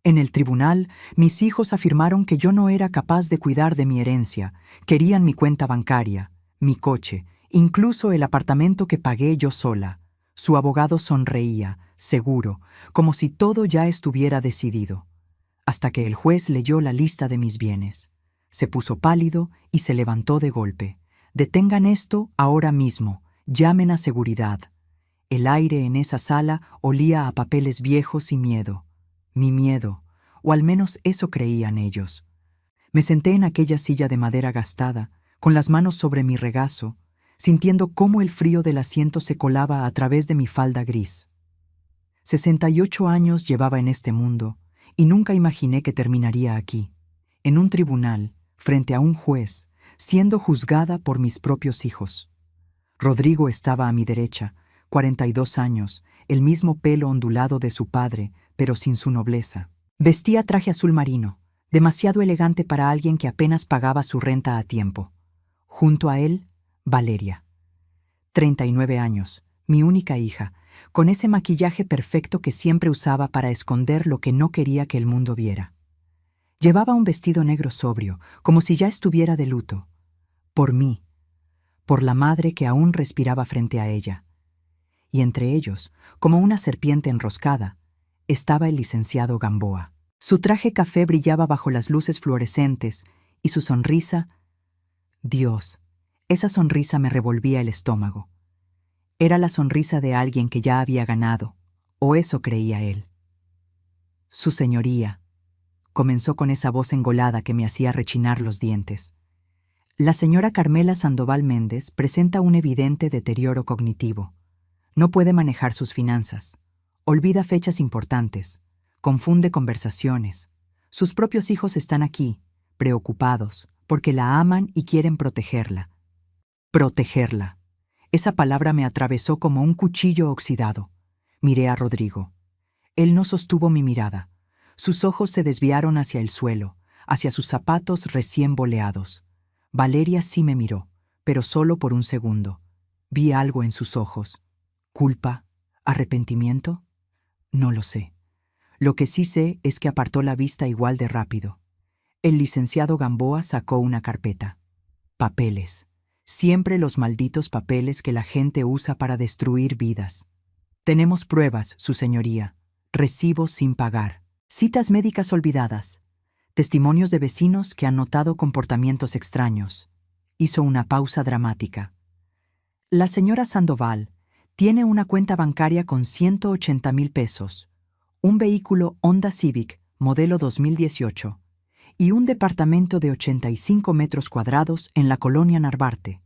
En el tribunal, mis hijos afirmaron que yo no era capaz de cuidar de mi herencia, querían mi cuenta bancaria, mi coche, incluso el apartamento que pagué yo sola. Su abogado sonreía, seguro, como si todo ya estuviera decidido, hasta que el juez leyó la lista de mis bienes. Se puso pálido y se levantó de golpe. «Detengan esto ahora mismo, llamen a seguridad». El aire en esa sala olía a papeles viejos y miedo. Mi miedo, o al menos eso creían ellos. Me senté en aquella silla de madera gastada, con las manos sobre mi regazo, sintiendo cómo el frío del asiento se colaba a través de mi falda gris. 68 años llevaba en este mundo, y nunca imaginé que terminaría aquí, en un tribunal, frente a un juez, siendo juzgada por mis propios hijos. Rodrigo estaba a mi derecha, 42 años, el mismo pelo ondulado de su padre, pero sin su nobleza. Vestía traje azul marino, demasiado elegante para alguien que apenas pagaba su renta a tiempo. Junto a él, Valeria. 39 años, mi única hija, con ese maquillaje perfecto que siempre usaba para esconder lo que no quería que el mundo viera. Llevaba un vestido negro sobrio, como si ya estuviera de luto. Por mí, por la madre que aún respiraba frente a ella. Y entre ellos, como una serpiente enroscada, estaba el licenciado Gamboa. Su traje café brillaba bajo las luces fluorescentes y su sonrisa... Dios, esa sonrisa me revolvía el estómago. Era la sonrisa de alguien que ya había ganado, o eso creía él. «Su señoría», comenzó con esa voz engolada que me hacía rechinar los dientes. «La señora Carmela Sandoval Méndez presenta un evidente deterioro cognitivo. No puede manejar sus finanzas. Olvida fechas importantes. Confunde conversaciones. Sus propios hijos están aquí, preocupados, porque la aman y quieren protegerla. Protegerla. Esa palabra me atravesó como un cuchillo oxidado. Miré a Rodrigo. Él no sostuvo mi mirada. Sus ojos se desviaron hacia el suelo, hacia sus zapatos recién boleados. Valeria sí me miró, pero solo por un segundo. Vi algo en sus ojos. ¿Culpa? ¿Arrepentimiento? No lo sé. Lo que sí sé es que apartó la vista igual de rápido. El licenciado Gamboa sacó una carpeta. Papeles. Siempre los malditos papeles que la gente usa para destruir vidas. Tenemos pruebas, su señoría. Recibos sin pagar. Citas médicas olvidadas. Testimonios de vecinos que han notado comportamientos extraños. Hizo una pausa dramática. La señora Sandoval tiene una cuenta bancaria con 180,000 pesos, un vehículo Honda Civic modelo 2018 y un departamento de 85 metros cuadrados en la colonia Narvarte.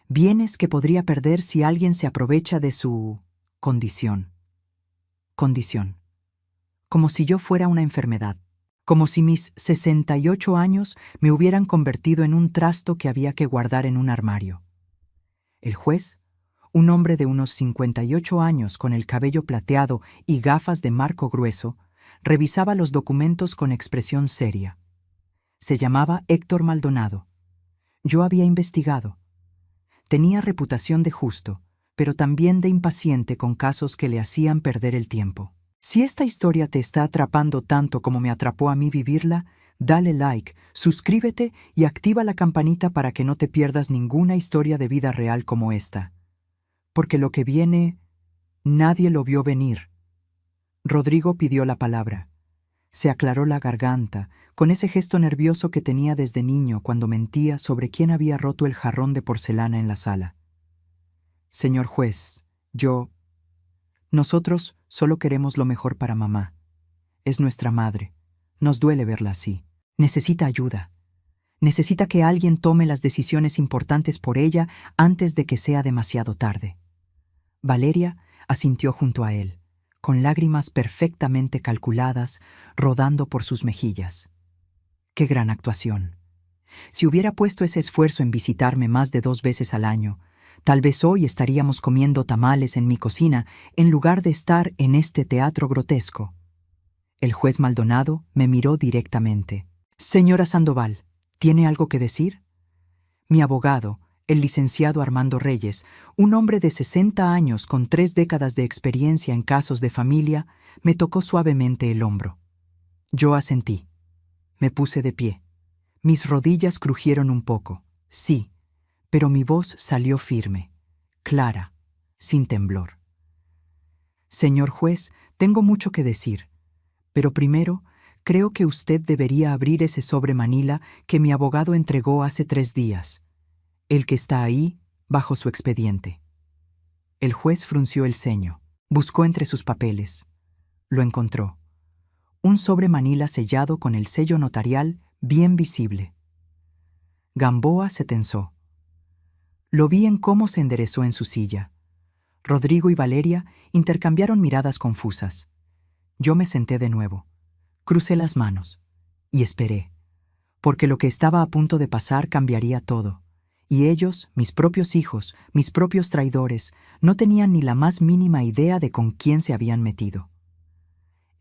Bienes que podría perder si alguien se aprovecha de su condición. Condición. Como si yo fuera una enfermedad. Como si mis 68 años me hubieran convertido en un trasto que había que guardar en un armario. El juez, un hombre de unos 58 años con el cabello plateado y gafas de marco grueso, revisaba los documentos con expresión seria. Se llamaba Héctor Maldonado. Yo había investigado. Tenía reputación de justo, pero también de impaciente con casos que le hacían perder el tiempo. Si esta historia te está atrapando tanto como me atrapó a mí vivirla, dale like, suscríbete y activa la campanita para que no te pierdas ninguna historia de vida real como esta. Porque lo que viene, nadie lo vio venir. Rodrigo pidió la palabra. Se aclaró la garganta, con ese gesto nervioso que tenía desde niño cuando mentía sobre quién había roto el jarrón de porcelana en la sala. Señor juez, nosotros solo queremos lo mejor para mamá. Es nuestra madre. Nos duele verla así. Necesita ayuda. Necesita que alguien tome las decisiones importantes por ella antes de que sea demasiado tarde. Valeria asintió junto a él, con lágrimas perfectamente calculadas rodando por sus mejillas. ¡Qué gran actuación! Si hubiera puesto ese esfuerzo en visitarme más de 2 veces al año, tal vez hoy estaríamos comiendo tamales en mi cocina en lugar de estar en este teatro grotesco. El juez Maldonado me miró directamente. Señora Sandoval, ¿tiene algo que decir? Mi abogado, el licenciado Armando Reyes, un hombre de 60 años con 3 décadas de experiencia en casos de familia, me tocó suavemente el hombro. Yo asentí. Me puse de pie. Mis rodillas crujieron un poco, sí, pero mi voz salió firme, clara, sin temblor. Señor juez, tengo mucho que decir, pero primero, creo que usted debería abrir ese sobre manila que mi abogado entregó hace 3 días, el que está ahí, bajo su expediente. El juez frunció el ceño, buscó entre sus papeles. Lo encontró. Un sobre manila sellado con el sello notarial bien visible. Gamboa se tensó. Lo vi en cómo se enderezó en su silla. Rodrigo y Valeria intercambiaron miradas confusas. Yo me senté de nuevo. Crucé las manos y esperé, porque lo que estaba a punto de pasar cambiaría todo. Y ellos, mis propios hijos, mis propios traidores, no tenían ni la más mínima idea de con quién se habían metido.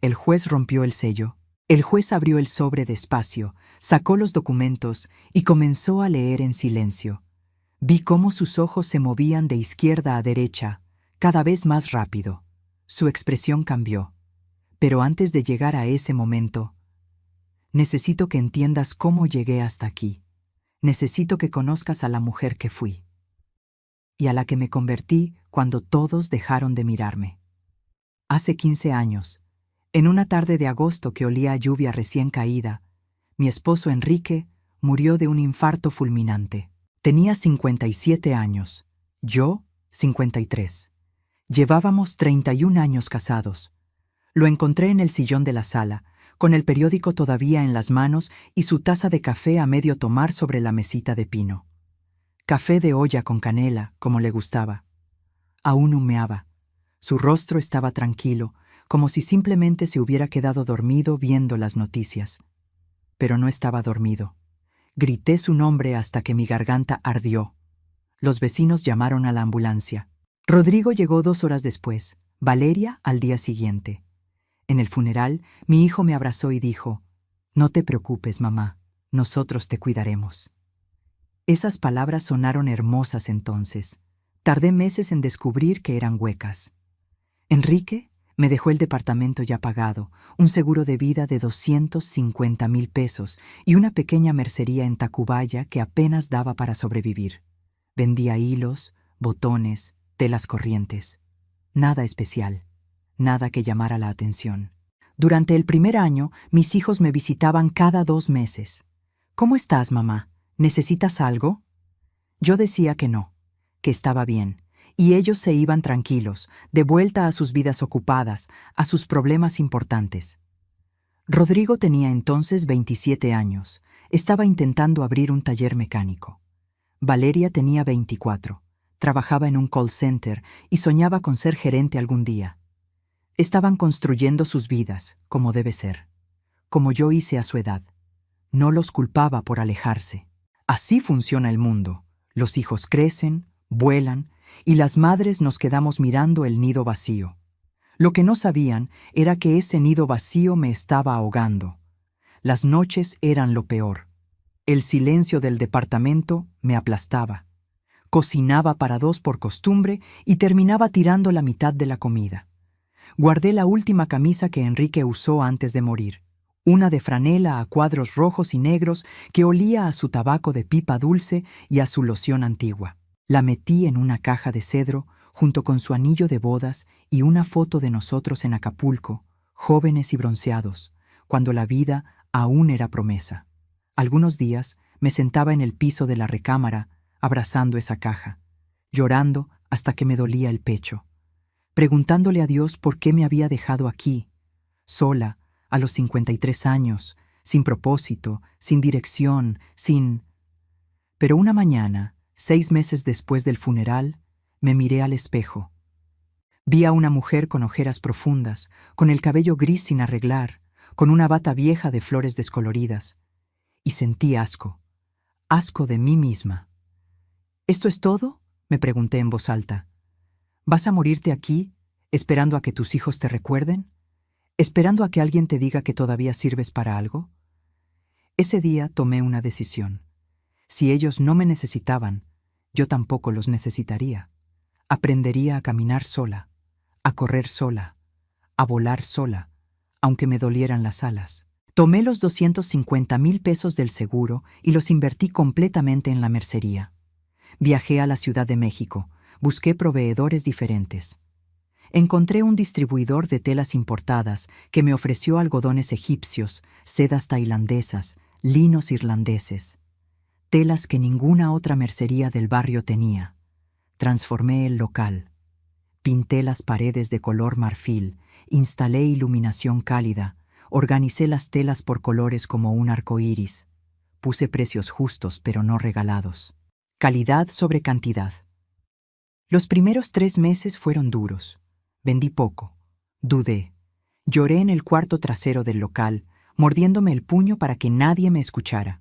El juez rompió el sello. El juez abrió el sobre despacio, sacó los documentos y comenzó a leer en silencio. Vi cómo sus ojos se movían de izquierda a derecha, cada vez más rápido. Su expresión cambió. Pero antes de llegar a ese momento, necesito que entiendas cómo llegué hasta aquí. Necesito que conozcas a la mujer que fui y a la que me convertí cuando todos dejaron de mirarme. Hace 15 años, en una tarde de agosto que olía a lluvia recién caída, mi esposo Enrique murió de un infarto fulminante. Tenía 57 años, yo 53. Llevábamos 31 años casados. Lo encontré en el sillón de la sala, con el periódico todavía en las manos y su taza de café a medio tomar sobre la mesita de pino. Café de olla con canela, como le gustaba. Aún humeaba. Su rostro estaba tranquilo, como si simplemente se hubiera quedado dormido viendo las noticias. Pero no estaba dormido. Grité su nombre hasta que mi garganta ardió. Los vecinos llamaron a la ambulancia. Rodrigo llegó 2 horas después, Valeria al día siguiente. En el funeral, mi hijo me abrazó y dijo: «No te preocupes, mamá, nosotros te cuidaremos». Esas palabras sonaron hermosas entonces. Tardé meses en descubrir que eran huecas. Enrique me dejó el departamento ya pagado, un seguro de vida de 250,000 pesos y una pequeña mercería en Tacubaya que apenas daba para sobrevivir. Vendía hilos, botones, telas corrientes. Nada especial, nada que llamara la atención. Durante el primer año, mis hijos me visitaban cada 2 meses. «¿Cómo estás, mamá? ¿Necesitas algo?» Yo decía que no, que estaba bien, y ellos se iban tranquilos, de vuelta a sus vidas ocupadas, a sus problemas importantes. Rodrigo tenía entonces 27 años. Estaba intentando abrir un taller mecánico. Valeria tenía 24. Trabajaba en un call center y soñaba con ser gerente algún día. Estaban construyendo sus vidas, como debe ser, como yo hice a su edad. No los culpaba por alejarse. Así funciona el mundo. Los hijos crecen, vuelan, y las madres nos quedamos mirando el nido vacío. Lo que no sabían era que ese nido vacío me estaba ahogando. Las noches eran lo peor. El silencio del departamento me aplastaba. Cocinaba para 2 por costumbre y terminaba tirando la mitad de la comida. Guardé la última camisa que Enrique usó antes de morir, una de franela a cuadros rojos y negros que olía a su tabaco de pipa dulce y a su loción antigua. La metí en una caja de cedro junto con su anillo de bodas y una foto de nosotros en Acapulco, jóvenes y bronceados, cuando la vida aún era promesa. Algunos días me sentaba en el piso de la recámara, abrazando esa caja, llorando hasta que me dolía el pecho, preguntándole a Dios por qué me había dejado aquí, sola, a los 53 años, sin propósito, sin dirección, sin... Pero una mañana, 6 meses después del funeral, me miré al espejo. Vi a una mujer con ojeras profundas, con el cabello gris sin arreglar, con una bata vieja de flores descoloridas, y sentí asco, asco de mí misma. ¿Esto es todo?, me pregunté en voz alta. ¿Vas a morirte aquí, esperando a que tus hijos te recuerden? ¿Esperando a que alguien te diga que todavía sirves para algo? Ese día tomé una decisión. Si ellos no me necesitaban, yo tampoco los necesitaría. Aprendería a caminar sola, a correr sola, a volar sola, aunque me dolieran las alas. Tomé los 250,000 pesos del seguro y los invertí completamente en la mercería. Viajé a la Ciudad de México, busqué proveedores diferentes. Encontré un distribuidor de telas importadas que me ofreció algodones egipcios, sedas tailandesas, linos irlandeses, telas que ninguna otra mercería del barrio tenía. Transformé el local. Pinté las paredes de color marfil, instalé iluminación cálida, organicé las telas por colores como un arco iris. Puse precios justos pero no regalados. Calidad sobre cantidad. Los primeros 3 meses fueron duros. Vendí poco. Dudé. Lloré en el cuarto trasero del local, mordiéndome el puño para que nadie me escuchara.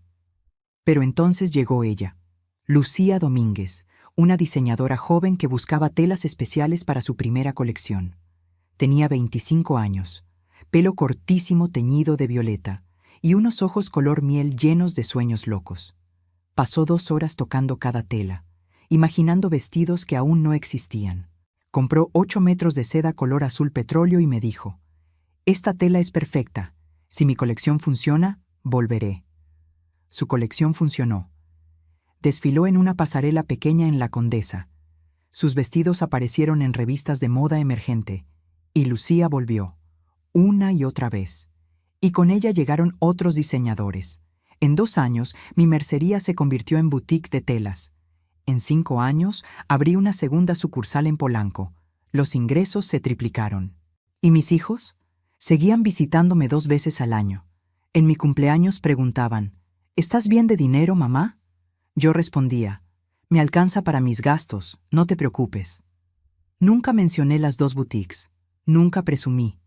Pero entonces llegó ella, Lucía Domínguez, una diseñadora joven que buscaba telas especiales para su primera colección. Tenía 25 años, pelo cortísimo teñido de violeta y unos ojos color miel llenos de sueños locos. Pasó 2 horas tocando cada tela, imaginando vestidos que aún no existían. Compró 8 metros de seda color azul petróleo y me dijo: «Esta tela es perfecta. Si mi colección funciona, volveré». Su colección funcionó. Desfiló en una pasarela pequeña en La Condesa. Sus vestidos aparecieron en revistas de moda emergente. Y Lucía volvió, una y otra vez. Y con ella llegaron otros diseñadores. En 2 años, mi mercería se convirtió en boutique de telas. En 5 años, abrí una segunda sucursal en Polanco. Los ingresos se triplicaron. ¿Y mis hijos? Seguían visitándome 2 veces al año. En mi cumpleaños preguntaban: «¿Estás bien de dinero, mamá?». Yo respondía: «Me alcanza para mis gastos, no te preocupes». Nunca mencioné las 2 boutiques. Nunca presumí,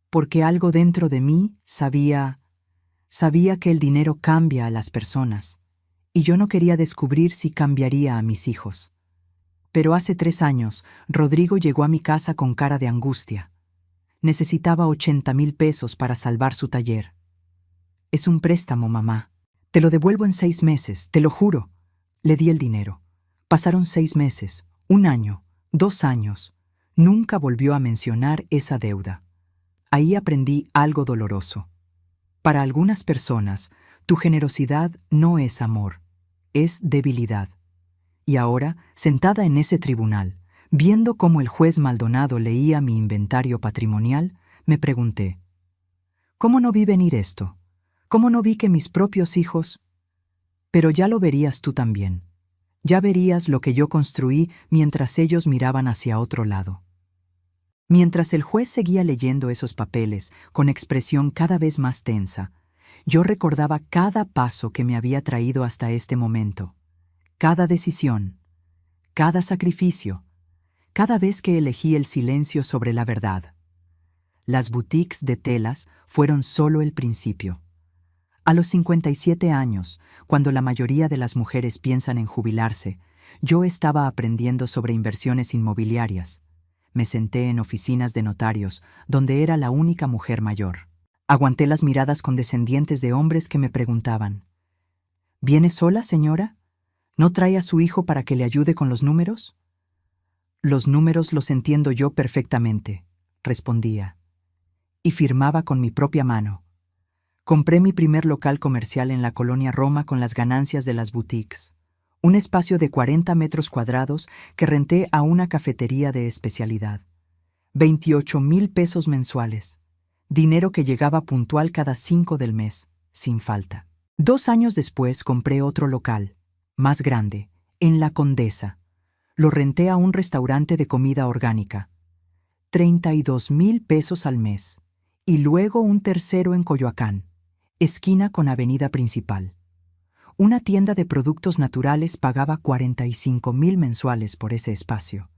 porque algo dentro de mí sabía que el dinero cambia a las personas, y yo no quería descubrir si cambiaría a mis hijos. Pero hace 3 años, Rodrigo llegó a mi casa con cara de angustia. Necesitaba 80,000 pesos para salvar su taller. «Es un préstamo, mamá. Te lo devuelvo en 6 meses, te lo juro». Le di el dinero. Pasaron 6 meses, 1 año, 2 años. Nunca volvió a mencionar esa deuda. Ahí aprendí algo doloroso. Para algunas personas, tu generosidad no es amor, es debilidad. Y ahora, sentada en ese tribunal, viendo cómo el juez Maldonado leía mi inventario patrimonial, me pregunté: ¿cómo no vi venir esto? ¿Cómo no vi que mis propios hijos? Pero ya lo verías tú también. Ya verías lo que yo construí mientras ellos miraban hacia otro lado. Mientras el juez seguía leyendo esos papeles con expresión cada vez más tensa, yo recordaba cada paso que me había traído hasta este momento, cada decisión, cada sacrificio, cada vez que elegí el silencio sobre la verdad. Las boutiques de telas fueron solo el principio. A los 57 años, cuando la mayoría de las mujeres piensan en jubilarse, yo estaba aprendiendo sobre inversiones inmobiliarias. Me senté en oficinas de notarios, donde era la única mujer mayor. Aguanté las miradas condescendientes de hombres que me preguntaban: «¿Viene sola, señora? ¿No trae a su hijo para que le ayude con los números?». «Los números los entiendo yo perfectamente», respondía. Y firmaba con mi propia mano. Compré mi primer local comercial en la colonia Roma con las ganancias de las boutiques. Un espacio de 40 metros cuadrados que renté a una cafetería de especialidad. 28,000 pesos mensuales. Dinero que llegaba puntual cada 5 del mes, sin falta. 2 años después compré otro local, más grande, en La Condesa. Lo renté a un restaurante de comida orgánica. 32,000 pesos al mes. Y luego un tercero en Coyoacán, esquina con avenida principal. Una tienda de productos naturales pagaba 45,000 mensuales por ese espacio.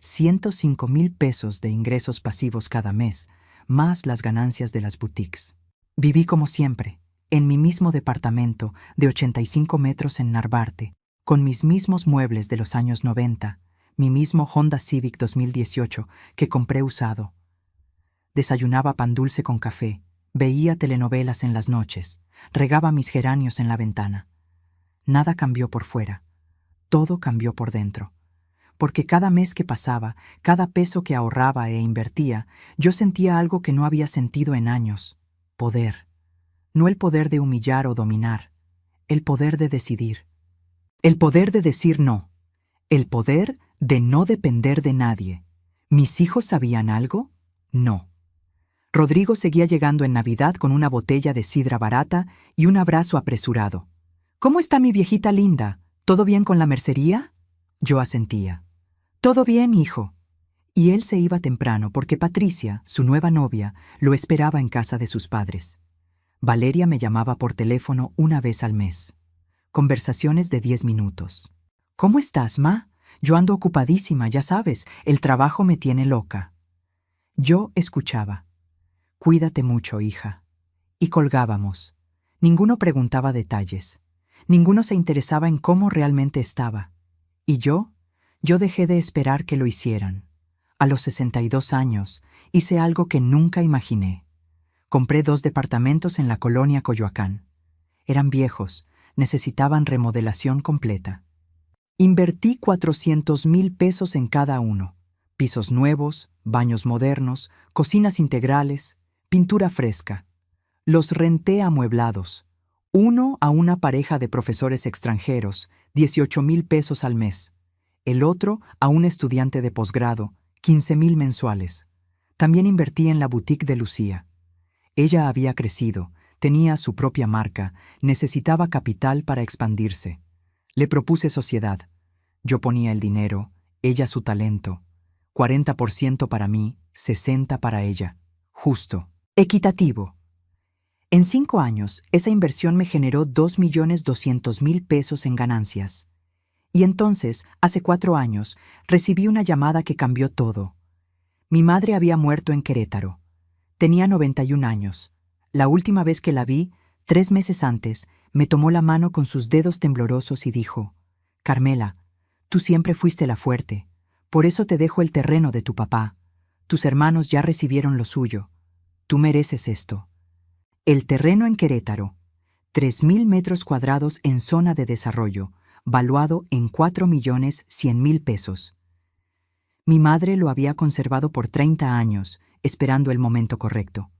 105,000 pesos de ingresos pasivos cada mes, más las ganancias de las boutiques. Viví como siempre, en mi mismo departamento de 85 metros en Narvarte, con mis mismos muebles de los años 90, mi mismo Honda Civic 2018 que compré usado. Desayunaba pan dulce con café, veía telenovelas en las noches, regaba mis geranios en la ventana. Nada cambió por fuera, todo cambió por dentro. Porque cada mes que pasaba, cada peso que ahorraba e invertía, yo sentía algo que no había sentido en años: poder. no el poder de humillar o dominar, el poder de decidir. El poder de decir no, el poder de no depender de nadie. ¿Mis hijos sabían algo? No. Rodrigo seguía llegando en Navidad con una botella de sidra barata y un abrazo apresurado. «¿Cómo está mi viejita linda? ¿Todo bien con la mercería?» Yo asentía. «Todo bien, hijo». Y él se iba temprano porque Patricia, su nueva novia, lo esperaba en casa de sus padres. Valeria me llamaba por teléfono una vez al mes. Conversaciones de 10 minutos. «¿Cómo estás, ma? Yo ando ocupadísima, ya sabes, el trabajo me tiene loca». Yo escuchaba. «Cuídate mucho, hija». Y colgábamos. Ninguno preguntaba detalles. Ninguno se interesaba en cómo realmente estaba. Y yo dejé de esperar que lo hicieran. A los 62 años, hice algo que nunca imaginé. Compré 2 departamentos en la colonia Coyoacán. Eran viejos, necesitaban remodelación completa. Invertí 400,000 pesos en cada uno. Pisos nuevos, baños modernos, cocinas integrales, pintura fresca. Los renté amueblados. Uno a una pareja de profesores extranjeros, 18,000 pesos al mes. El otro a un estudiante de posgrado, 15,000 mensuales. También invertí en la boutique de Lucía. Ella había crecido, tenía su propia marca, necesitaba capital para expandirse. Le propuse sociedad. Yo ponía el dinero, ella su talento. 40% para mí, 60% para ella. Justo. Equitativo. En 5 años, esa inversión me generó 2,200,000 pesos en ganancias. Y entonces, hace 4 años, recibí una llamada que cambió todo. Mi madre había muerto en Querétaro. Tenía 91 años. La última vez que la vi, 3 meses antes, me tomó la mano con sus dedos temblorosos y dijo: «Carmela, tú siempre fuiste la fuerte. Por eso te dejo el terreno de tu papá. Tus hermanos ya recibieron lo suyo. Tú mereces esto». El terreno en Querétaro, 3,000 metros cuadrados en zona de desarrollo, valuado en 4,100,000 pesos. Mi madre lo había conservado por 30 años, esperando el momento correcto.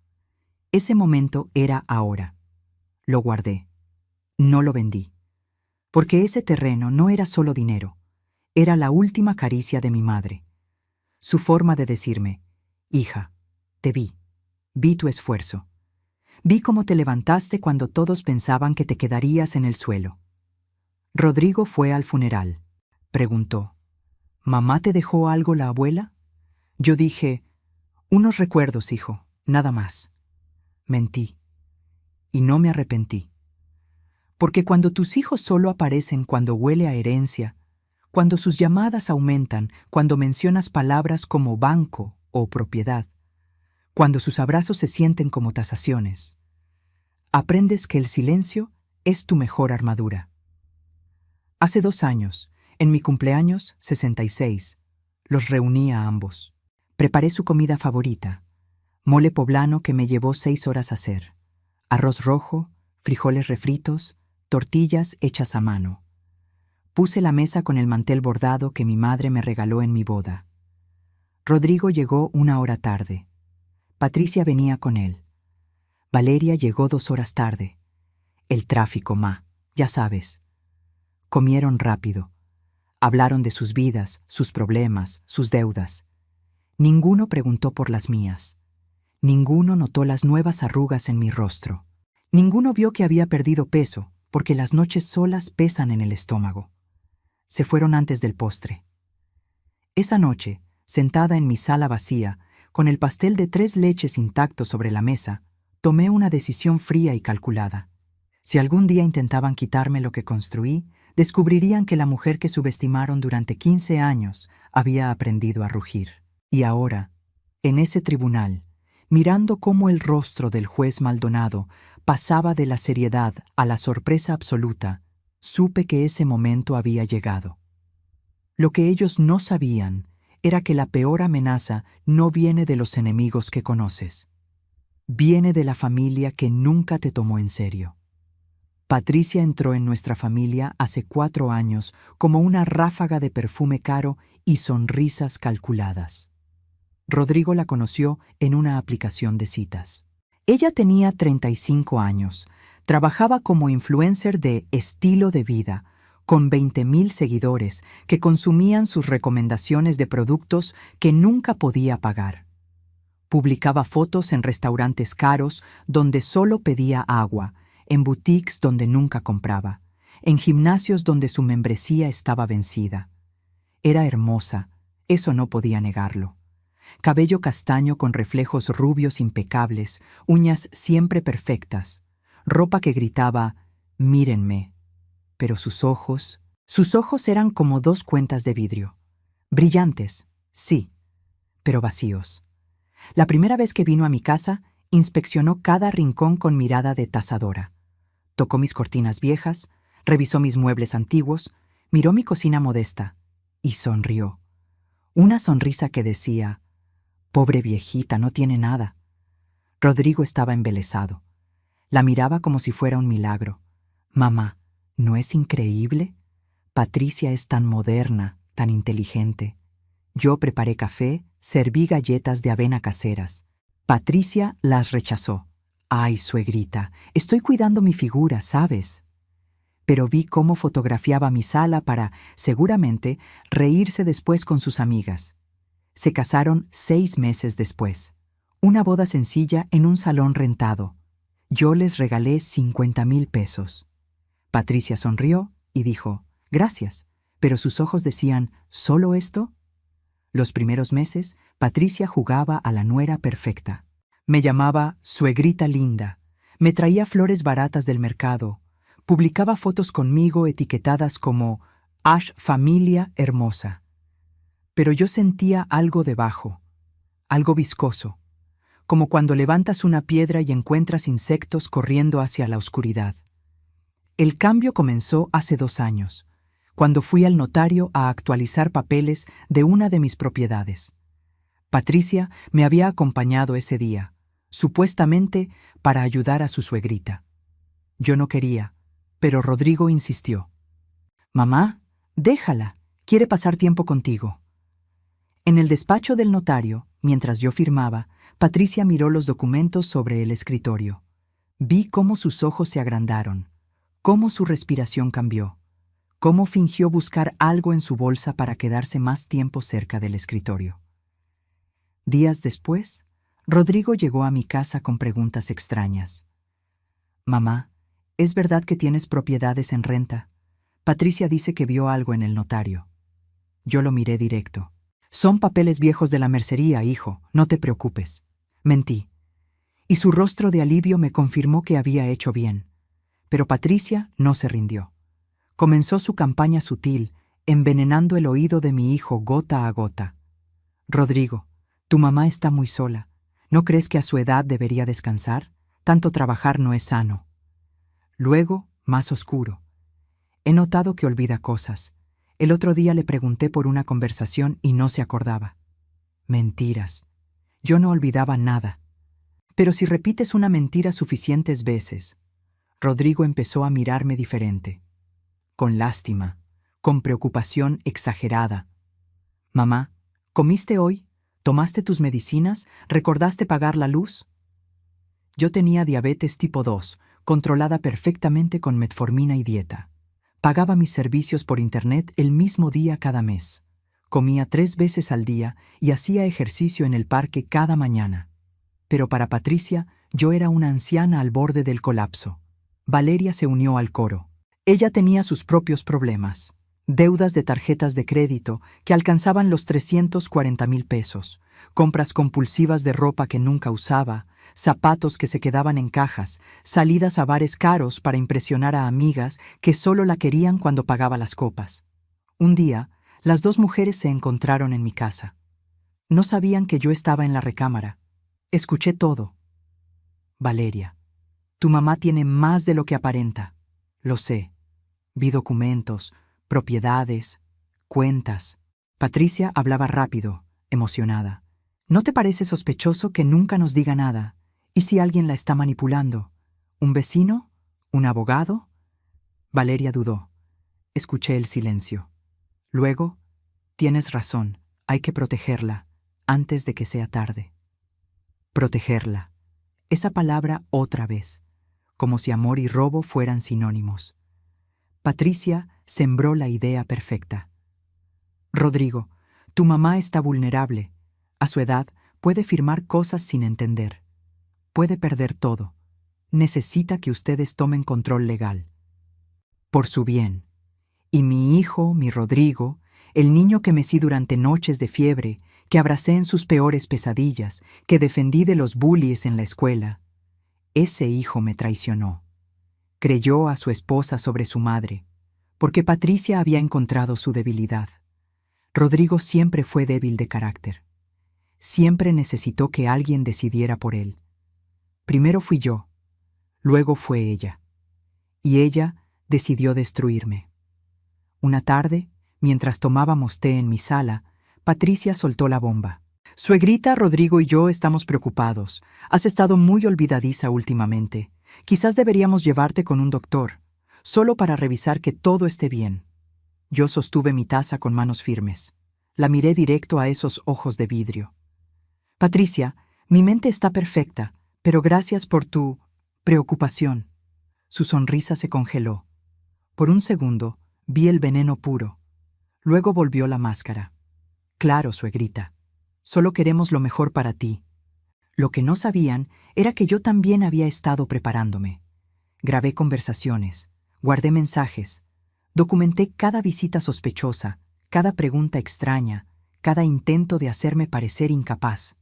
Ese momento era ahora. Lo guardé. No lo vendí. Porque ese terreno no era solo dinero. Era la última caricia de mi madre. Su forma de decirme: «Hija, te vi tu esfuerzo. Vi cómo te levantaste cuando todos pensaban que te quedarías en el suelo». Rodrigo fue al funeral. Preguntó: «¿Mamá te dejó algo la abuela?» Yo dije: «Unos recuerdos, hijo, nada más». Mentí. Y no me arrepentí. Porque cuando tus hijos solo aparecen cuando huele a herencia, cuando sus llamadas aumentan, cuando mencionas palabras como banco o propiedad, cuando sus abrazos se sienten como tasaciones, aprendes que el silencio es tu mejor armadura. Hace 2 años, en mi cumpleaños 66, los reuní a ambos. Preparé su comida favorita, mole poblano que me llevó 6 horas hacer, arroz rojo, frijoles refritos, tortillas hechas a mano. Puse la mesa con el mantel bordado que mi madre me regaló en mi boda. Rodrigo llegó 1 hora tarde. Patricia venía con él. Valeria llegó 2 horas tarde. El tráfico, ya sabes. Comieron rápido. Hablaron de sus vidas, sus problemas, sus deudas. Ninguno preguntó por las mías. Ninguno notó las nuevas arrugas en mi rostro. Ninguno vio que había perdido peso, porque las noches solas pesan en el estómago. Se fueron antes del postre. Esa noche, sentada en mi sala vacía, con el pastel de 3 leches intacto sobre la mesa, tomé una decisión fría y calculada. Si algún día intentaban quitarme lo que construí, descubrirían que la mujer que subestimaron durante 15 años había aprendido a rugir. Y ahora, en ese tribunal, mirando cómo el rostro del juez Maldonado pasaba de la seriedad a la sorpresa absoluta, supe que ese momento había llegado. Lo que ellos no sabían era que la peor amenaza no viene de los enemigos que conoces. Viene de la familia que nunca te tomó en serio. Patricia entró en nuestra familia hace 4 años como una ráfaga de perfume caro y sonrisas calculadas. Rodrigo la conoció en una aplicación de citas. Ella tenía 35 años, trabajaba como influencer de estilo de vida, con 20,000 seguidores que consumían sus recomendaciones de productos que nunca podía pagar. Publicaba fotos en restaurantes caros donde solo pedía agua, en boutiques donde nunca compraba, en gimnasios donde su membresía estaba vencida. Era hermosa, eso no podía negarlo. Cabello castaño con reflejos rubios impecables, uñas siempre perfectas, ropa que gritaba, «Mírenme». Pero sus ojos eran como dos cuentas de vidrio. Brillantes, sí, pero vacíos. La primera vez que vino a mi casa, inspeccionó cada rincón con mirada de tasadora. Tocó mis cortinas viejas, revisó mis muebles antiguos, miró mi cocina modesta y sonrió. Una sonrisa que decía, «Pobre viejita, no tiene nada». Rodrigo estaba embelesado. La miraba como si fuera un milagro. «Mamá, ¿no es increíble? Patricia es tan moderna, tan inteligente. Yo preparé café, serví galletas de avena caseras. Patricia las rechazó. Ay, suegrita, estoy cuidando mi figura, ¿sabes?» Pero vi cómo fotografiaba mi sala para, seguramente, reírse después con sus amigas. Se casaron 6 meses después. Una boda sencilla en un salón rentado. Yo les regalé 50,000 pesos. Patricia sonrió y dijo, «Gracias», pero sus ojos decían, «¿Solo esto?». Los primeros meses, Patricia jugaba a la nuera perfecta. Me llamaba «suegrita linda», me traía flores baratas del mercado, publicaba fotos conmigo etiquetadas como «Ash familia hermosa». Pero yo sentía algo debajo, algo viscoso, como cuando levantas una piedra y encuentras insectos corriendo hacia la oscuridad. El cambio comenzó hace 2 años, cuando fui al notario a actualizar papeles de una de mis propiedades. Patricia me había acompañado ese día, supuestamente para ayudar a su suegrita. Yo no quería, pero Rodrigo insistió. «Mamá, déjala, quiere pasar tiempo contigo». En el despacho del notario, mientras yo firmaba, Patricia miró los documentos sobre el escritorio. Vi cómo sus ojos se agrandaron, cómo su respiración cambió, cómo fingió buscar algo en su bolsa para quedarse más tiempo cerca del escritorio. Días después, Rodrigo llegó a mi casa con preguntas extrañas. «Mamá, ¿es verdad que tienes propiedades en renta? Patricia dice que vio algo en el notario». Yo lo miré directo. «Son papeles viejos de la mercería, hijo, no te preocupes». Mentí. Y su rostro de alivio me confirmó que había hecho bien. Pero Patricia no se rindió. Comenzó su campaña sutil, envenenando el oído de mi hijo gota a gota. «Rodrigo, tu mamá está muy sola. ¿No crees que a su edad debería descansar? Tanto trabajar no es sano». Luego, más oscuro. «He notado que olvida cosas. El otro día le pregunté por una conversación y no se acordaba». Mentiras. Yo no olvidaba nada. Pero si repites una mentira suficientes veces, Rodrigo empezó a mirarme diferente. Con lástima, con preocupación exagerada. «Mamá, ¿comiste hoy? ¿Tomaste tus medicinas? ¿Recordaste pagar la luz?». Yo tenía diabetes tipo 2, controlada perfectamente con metformina y dieta. Pagaba mis servicios por internet el mismo día cada mes. Comía 3 veces al día y hacía ejercicio en el parque cada mañana. Pero para Patricia, yo era una anciana al borde del colapso. Valeria se unió al coro. Ella tenía sus propios problemas. Deudas de tarjetas de crédito que alcanzaban los 340,000 pesos, compras compulsivas de ropa que nunca usaba, zapatos que se quedaban en cajas, salidas a bares caros para impresionar a amigas que solo la querían cuando pagaba las copas. Un día, las 2 mujeres se encontraron en mi casa. No sabían que yo estaba en la recámara. Escuché todo. «Valeria, tu mamá tiene más de lo que aparenta». «Lo sé. Vi documentos, propiedades, cuentas». Patricia hablaba rápido, emocionada. «¿No te parece sospechoso que nunca nos diga nada? ¿Y si alguien la está manipulando? ¿Un vecino? ¿Un abogado?». Valeria dudó. Escuché el silencio. Luego, «Tienes razón, hay que protegerla, antes de que sea tarde». Protegerla. Esa palabra otra vez, como si amor y robo fueran sinónimos. Patricia sembró la idea perfecta. Rodrigo, tu mamá está vulnerable. A su edad puede firmar cosas sin entender. Puede perder todo. Necesita que ustedes tomen control legal. Por su bien. Y mi hijo, mi Rodrigo, el niño que mecí durante noches de fiebre, que abracé en sus peores pesadillas, que defendí de los bullies en la escuela, ese hijo me traicionó. Creyó a su esposa sobre su madre, porque Patricia había encontrado su debilidad. Rodrigo siempre fue débil de carácter. Siempre necesitó que alguien decidiera por él. Primero fui yo, luego fue ella. Y ella decidió destruirme. Una tarde, mientras tomábamos té en mi sala, Patricia soltó la bomba. Suegrita, Rodrigo y yo estamos preocupados. Has estado muy olvidadiza últimamente. Quizás deberíamos llevarte con un doctor, solo para revisar que todo esté bien. Yo sostuve mi taza con manos firmes. La miré directo a esos ojos de vidrio. Patricia, mi mente está perfecta, pero gracias por tu preocupación. Su sonrisa se congeló. Por un segundo, vi el veneno puro. Luego volvió la máscara. Claro, suegrita. Solo queremos lo mejor para ti. Lo que no sabían era que yo también había estado preparándome. Grabé conversaciones, guardé mensajes, documenté cada visita sospechosa, cada pregunta extraña, cada intento de hacerme parecer incapaz.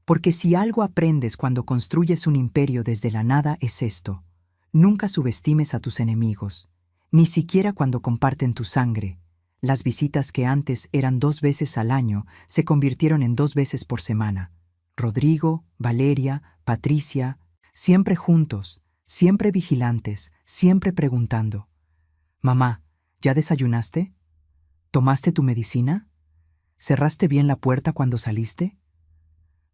Porque si algo aprendes cuando construyes un imperio desde la nada es esto: nunca subestimes a tus enemigos, ni siquiera cuando comparten tu sangre. Las visitas que antes eran 2 veces al año se convirtieron en 2 veces por semana. Rodrigo, Valeria, Patricia, siempre juntos, siempre vigilantes, siempre preguntando: «Mamá, ¿ya desayunaste? ¿Tomaste tu medicina? ¿Cerraste bien la puerta cuando saliste?».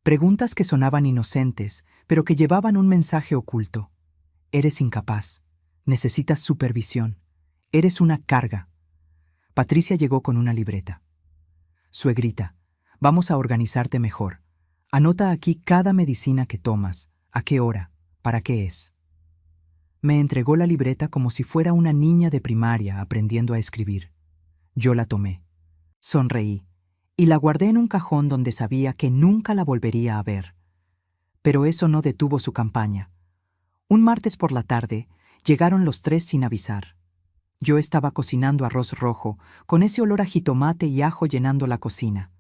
Preguntas que sonaban inocentes, pero que llevaban un mensaje oculto. Eres incapaz. Necesitas supervisión. Eres una carga. Patricia llegó con una libreta. Suegrita, vamos a organizarte mejor. Anota aquí cada medicina que tomas, a qué hora, para qué es. Me entregó la libreta como si fuera una niña de primaria aprendiendo a escribir. Yo la tomé. Sonreí y la guardé en un cajón donde sabía que nunca la volvería a ver. Pero eso no detuvo su campaña. Un martes por la tarde, llegaron los 3 sin avisar. Yo estaba cocinando arroz rojo, con ese olor a jitomate y ajo llenando la cocina.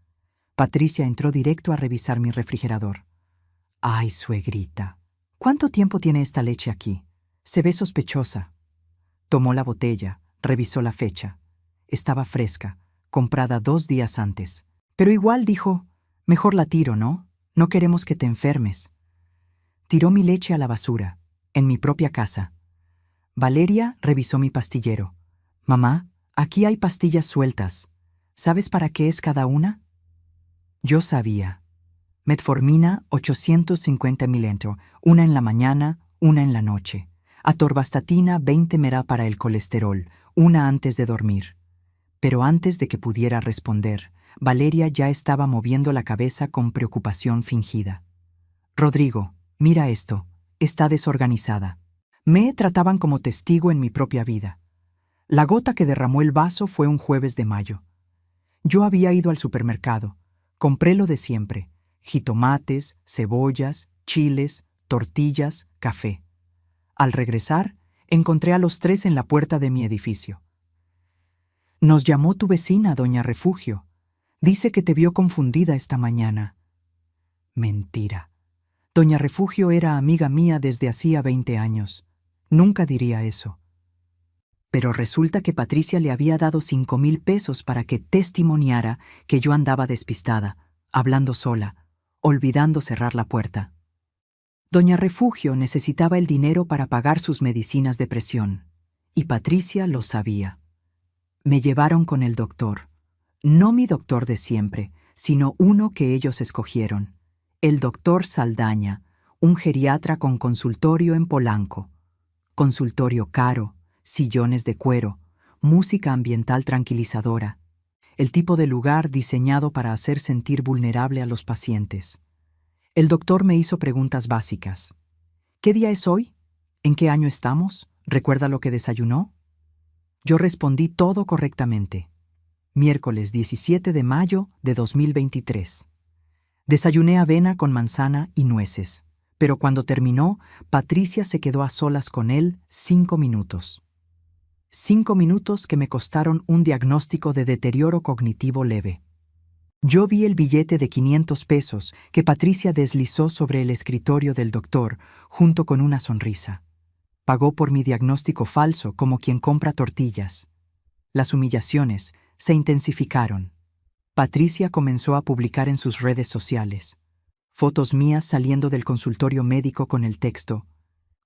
Patricia entró directo a revisar mi refrigerador. «Ay, suegrita, ¿cuánto tiempo tiene esta leche aquí? Se ve sospechosa». Tomó la botella, revisó la fecha. Estaba fresca, comprada 2 días antes. Pero igual dijo: «Mejor la tiro, ¿no? No queremos que te enfermes». Tiró mi leche a la basura, en mi propia casa. Valeria revisó mi pastillero. «Mamá, aquí hay pastillas sueltas. ¿Sabes para qué es cada una?». Yo sabía. Metformina 850 mililitros, una en la mañana, una en la noche. Atorvastatina 20 mg para el colesterol, una antes de dormir. Pero antes de que pudiera responder, Valeria ya estaba moviendo la cabeza con preocupación fingida. «Rodrigo, mira esto. Está desorganizada». Me trataban como testigo en mi propia vida. La gota que derramó el vaso fue un jueves de mayo. Yo había ido al supermercado. Compré lo de siempre: jitomates, cebollas, chiles, tortillas, café. Al regresar, encontré a los 3 en la puerta de mi edificio. «Nos llamó tu vecina, doña Refugio. Dice que te vio confundida esta mañana». Mentira. Doña Refugio era amiga mía desde hacía 20 años. Nunca diría eso. Pero resulta que Patricia le había dado 5,000 pesos para que testimoniara que yo andaba despistada, hablando sola, olvidando cerrar la puerta. Doña Refugio necesitaba el dinero para pagar sus medicinas de presión, y Patricia lo sabía. Me llevaron con el doctor. No mi doctor de siempre, sino uno que ellos escogieron. El doctor Saldaña, un geriatra con consultorio en Polanco. Consultorio caro, sillones de cuero, música ambiental tranquilizadora. El tipo de lugar diseñado para hacer sentir vulnerable a los pacientes. El doctor me hizo preguntas básicas. ¿Qué día es hoy? ¿En qué año estamos? ¿Recuerda lo que desayunó? Yo respondí todo correctamente. Miércoles 17 de mayo de 2023. Desayuné avena con manzana y nueces, pero cuando terminó, Patricia se quedó a solas con él 5 minutos. 5 minutos que me costaron un diagnóstico de deterioro cognitivo leve. Yo vi el billete de 500 pesos que Patricia deslizó sobre el escritorio del doctor junto con una sonrisa. Pagó por mi diagnóstico falso como quien compra tortillas. Las humillaciones se intensificaron. Patricia comenzó a publicar en sus redes sociales fotos mías saliendo del consultorio médico con el texto: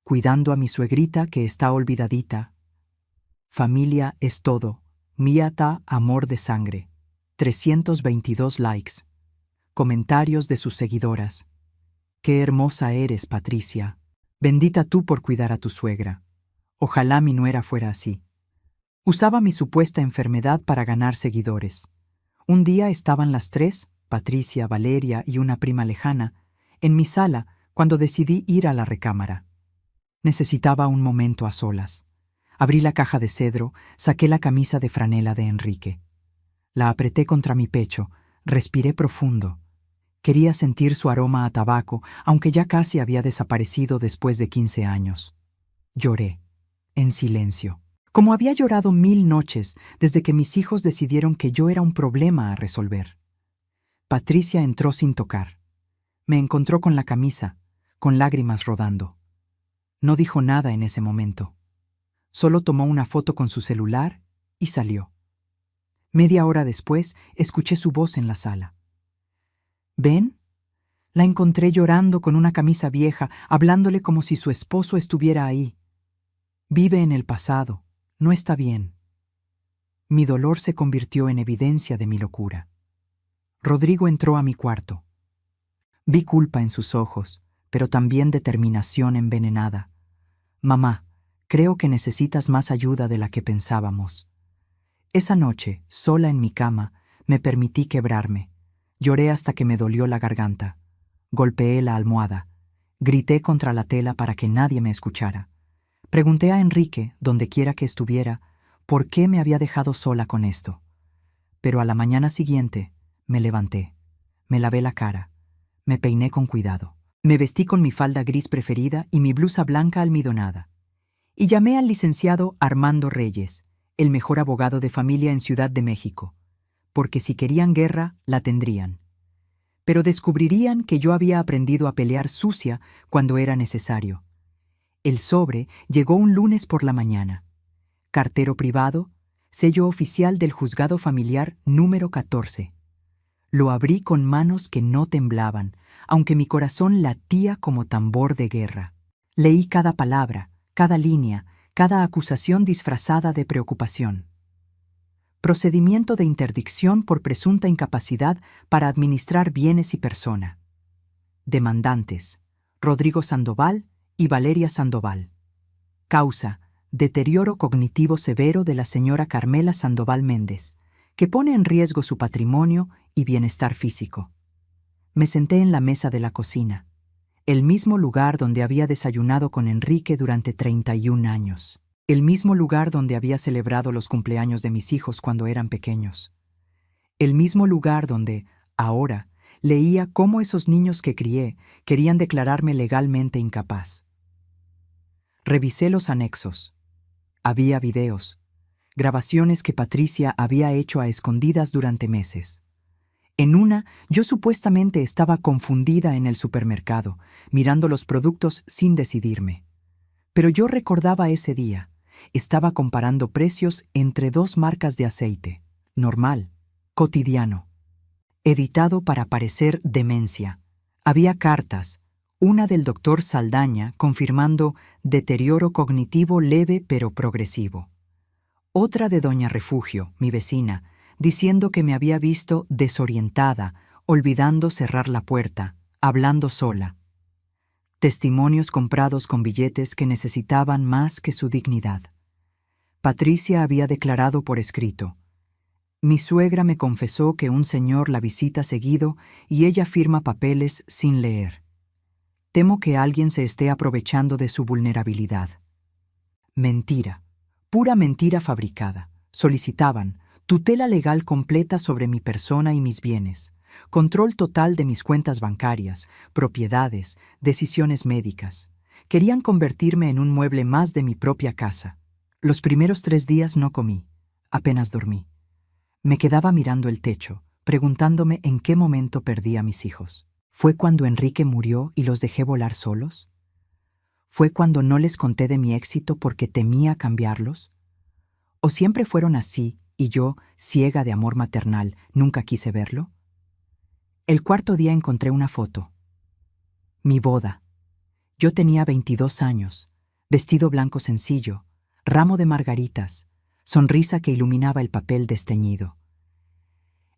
cuidando a mi suegrita que está olvidadita. Familia es todo. Miata amor de sangre. 322 likes. Comentarios de sus seguidoras. Qué hermosa eres, Patricia. Bendita tú por cuidar a tu suegra. Ojalá mi nuera fuera así. Usaba mi supuesta enfermedad para ganar seguidores. Un día estaban las tres, Patricia, Valeria y una prima lejana, en mi sala cuando decidí ir a la recámara. Necesitaba un momento a solas. Abrí la caja de cedro, saqué la camisa de franela de Enrique. La apreté contra mi pecho, respiré profundo. Quería sentir su aroma a tabaco, aunque ya casi había desaparecido después de 15 años. Lloré, en silencio, como había llorado 1000 noches desde que mis hijos decidieron que yo era un problema a resolver. Patricia entró sin tocar. Me encontró con la camisa, con lágrimas rodando. No dijo nada en ese momento. Solo tomó una foto con su celular y salió. Media hora después, escuché su voz en la sala. ¿Ven? La encontré llorando con una camisa vieja, hablándole como si su esposo estuviera ahí. Vive en el pasado, no está bien. Mi dolor se convirtió en evidencia de mi locura. Rodrigo entró a mi cuarto. Vi culpa en sus ojos, pero también determinación envenenada. Mamá, creo que necesitas más ayuda de la que pensábamos. Esa noche, sola en mi cama, me permití quebrarme. Lloré hasta que me dolió la garganta. Golpeé la almohada. Grité contra la tela para que nadie me escuchara. Pregunté a Enrique, donde quiera que estuviera, por qué me había dejado sola con esto. Pero a la mañana siguiente, me levanté. Me lavé la cara. Me peiné con cuidado. Me vestí con mi falda gris preferida y mi blusa blanca almidonada. Y llamé al licenciado Armando Reyes, el mejor abogado de familia en Ciudad de México, porque si querían guerra, la tendrían. Pero descubrirían que yo había aprendido a pelear sucia cuando era necesario. El sobre llegó un lunes por la mañana. Cartero privado, sello oficial del Juzgado Familiar número 14. Lo abrí con manos que no temblaban, aunque mi corazón latía como tambor de guerra. Leí cada palabra, cada línea, cada acusación disfrazada de preocupación. Procedimiento de interdicción por presunta incapacidad para administrar bienes y persona. Demandantes: Rodrigo Sandoval y Valeria Sandoval. Causa: deterioro cognitivo severo de la señora Carmela Sandoval Méndez, que pone en riesgo su patrimonio y bienestar físico. Me senté en la mesa de la cocina, el mismo lugar donde había desayunado con Enrique durante 31 años. El mismo lugar donde había celebrado los cumpleaños de mis hijos cuando eran pequeños. El mismo lugar donde, ahora, leía cómo esos niños que crié querían declararme legalmente incapaz. Revisé los anexos. Había videos, grabaciones que Patricia había hecho a escondidas durante meses. En una, yo supuestamente estaba confundida en el supermercado, mirando los productos sin decidirme. Pero yo recordaba ese día. Estaba comparando precios entre 2 marcas de aceite, normal, cotidiano. Editado para parecer demencia. Había cartas, una del doctor Saldaña confirmando deterioro cognitivo leve pero progresivo. Otra de doña Refugio, mi vecina, diciendo que me había visto desorientada, olvidando cerrar la puerta, hablando sola. Testimonios comprados con billetes que necesitaban más que su dignidad. Patricia había declarado por escrito: mi suegra me confesó que un señor la visita seguido y ella firma papeles sin leer. Temo que alguien se esté aprovechando de su vulnerabilidad. Mentira. Pura mentira fabricada. Solicitaban tutela legal completa sobre mi persona y mis bienes, control total de mis cuentas bancarias, propiedades, decisiones médicas. Querían convertirme en un mueble más de mi propia casa. Los primeros 3 días no comí, apenas dormí. Me quedaba mirando el techo, preguntándome en qué momento perdí a mis hijos. ¿Fue cuando Enrique murió y los dejé volar solos? ¿Fue cuando no les conté de mi éxito porque temía cambiarlos? ¿O siempre fueron así y yo, ciega de amor maternal, nunca quise verlo? El cuarto día encontré una foto. Mi boda. Yo tenía 22 años, vestido blanco sencillo, ramo de margaritas, sonrisa que iluminaba el papel desteñido.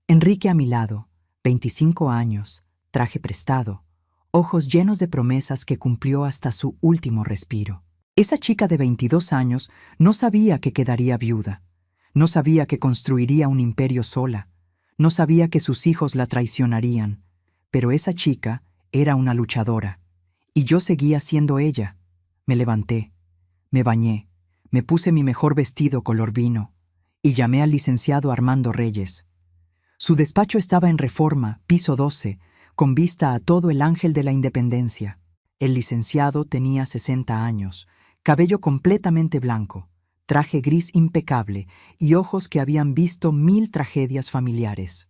Enrique a mi lado, 25 años, traje prestado, ojos llenos de promesas que cumplió hasta su último respiro. Esa chica de 22 años no sabía que quedaría viuda, no sabía que construiría un imperio sola, no sabía que sus hijos la traicionarían, pero esa chica era una luchadora, y yo seguía siendo ella. Me levanté, me bañé, me puse mi mejor vestido color vino, y llamé al licenciado Armando Reyes. Su despacho estaba en Reforma, piso 12, con vista a todo el Ángel de la Independencia. El licenciado tenía 60 años, cabello completamente blanco, traje gris impecable y ojos que habían visto 1000 tragedias familiares.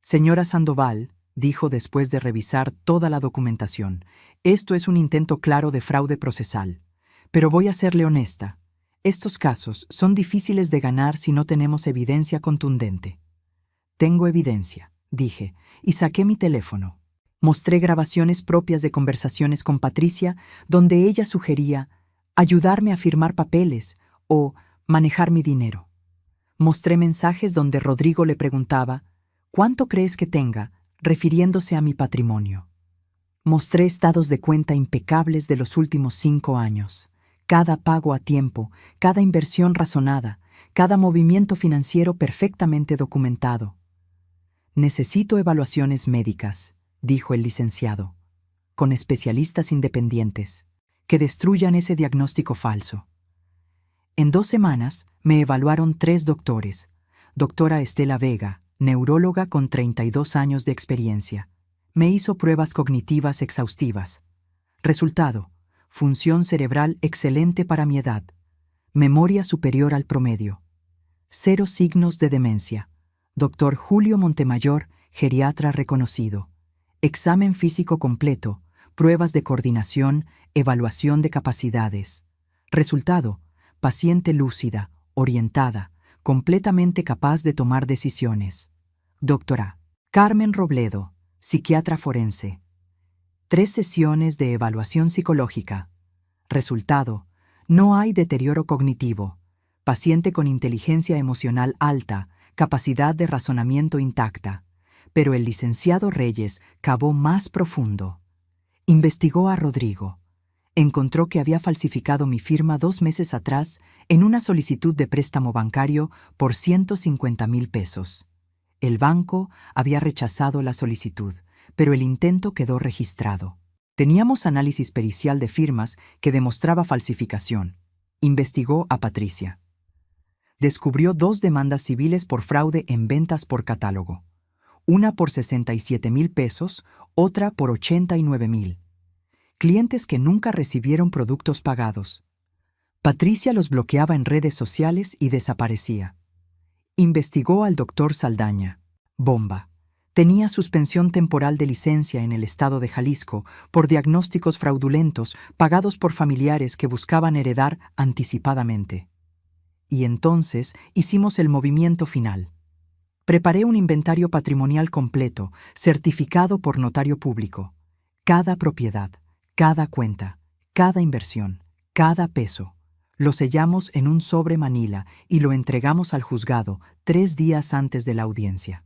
Señora Sandoval, dijo después de revisar toda la documentación, esto es un intento claro de fraude procesal. Pero voy a serle honesta. Estos casos son difíciles de ganar si no tenemos evidencia contundente. Tengo evidencia, dije, y saqué mi teléfono. Mostré grabaciones propias de conversaciones con Patricia donde ella sugería ayudarme a firmar papeles o manejar mi dinero. Mostré mensajes donde Rodrigo le preguntaba ¿cuánto crees que tenga?, refiriéndose a mi patrimonio. Mostré estados de cuenta impecables de los últimos 5 años, cada pago a tiempo, cada inversión razonada, cada movimiento financiero perfectamente documentado. Necesito evaluaciones médicas, dijo el licenciado, con especialistas independientes, que destruyan ese diagnóstico falso. En 2 semanas me evaluaron 3 doctores, doctora Estela Vega, neuróloga con 32 años de experiencia. Me hizo pruebas cognitivas exhaustivas. Resultado: función cerebral excelente para mi edad, memoria superior al promedio, 0 signos de demencia. Doctor Julio Montemayor, geriatra reconocido. Examen físico completo, pruebas de coordinación, evaluación de capacidades. Resultado: paciente lúcida, orientada, completamente capaz de tomar decisiones. Doctora Carmen Robledo, psiquiatra forense. 3 sesiones de evaluación psicológica. Resultado: no hay deterioro cognitivo. Paciente con inteligencia emocional alta, capacidad de razonamiento intacta. Pero el licenciado Reyes cavó más profundo. Investigó a Rodrigo. Encontró que había falsificado mi firma 2 meses atrás en una solicitud de préstamo bancario por 150,000 pesos. El banco había rechazado la solicitud, pero el intento quedó registrado. Teníamos análisis pericial de firmas que demostraba falsificación. Investigó a Patricia. Descubrió 2 demandas civiles por fraude en ventas por catálogo. Una por 67,000 pesos, otra por 89,000. Clientes que nunca recibieron productos pagados. Patricia los bloqueaba en redes sociales y desaparecía. Investigó al doctor Saldaña. Bomba. Tenía suspensión temporal de licencia en el estado de Jalisco por diagnósticos fraudulentos pagados por familiares que buscaban heredar anticipadamente. Y entonces hicimos el movimiento final. Preparé un inventario patrimonial completo, certificado por notario público. Cada propiedad, cada cuenta, cada inversión, cada peso. Lo sellamos en un sobre manila y lo entregamos al juzgado 3 días antes de la audiencia.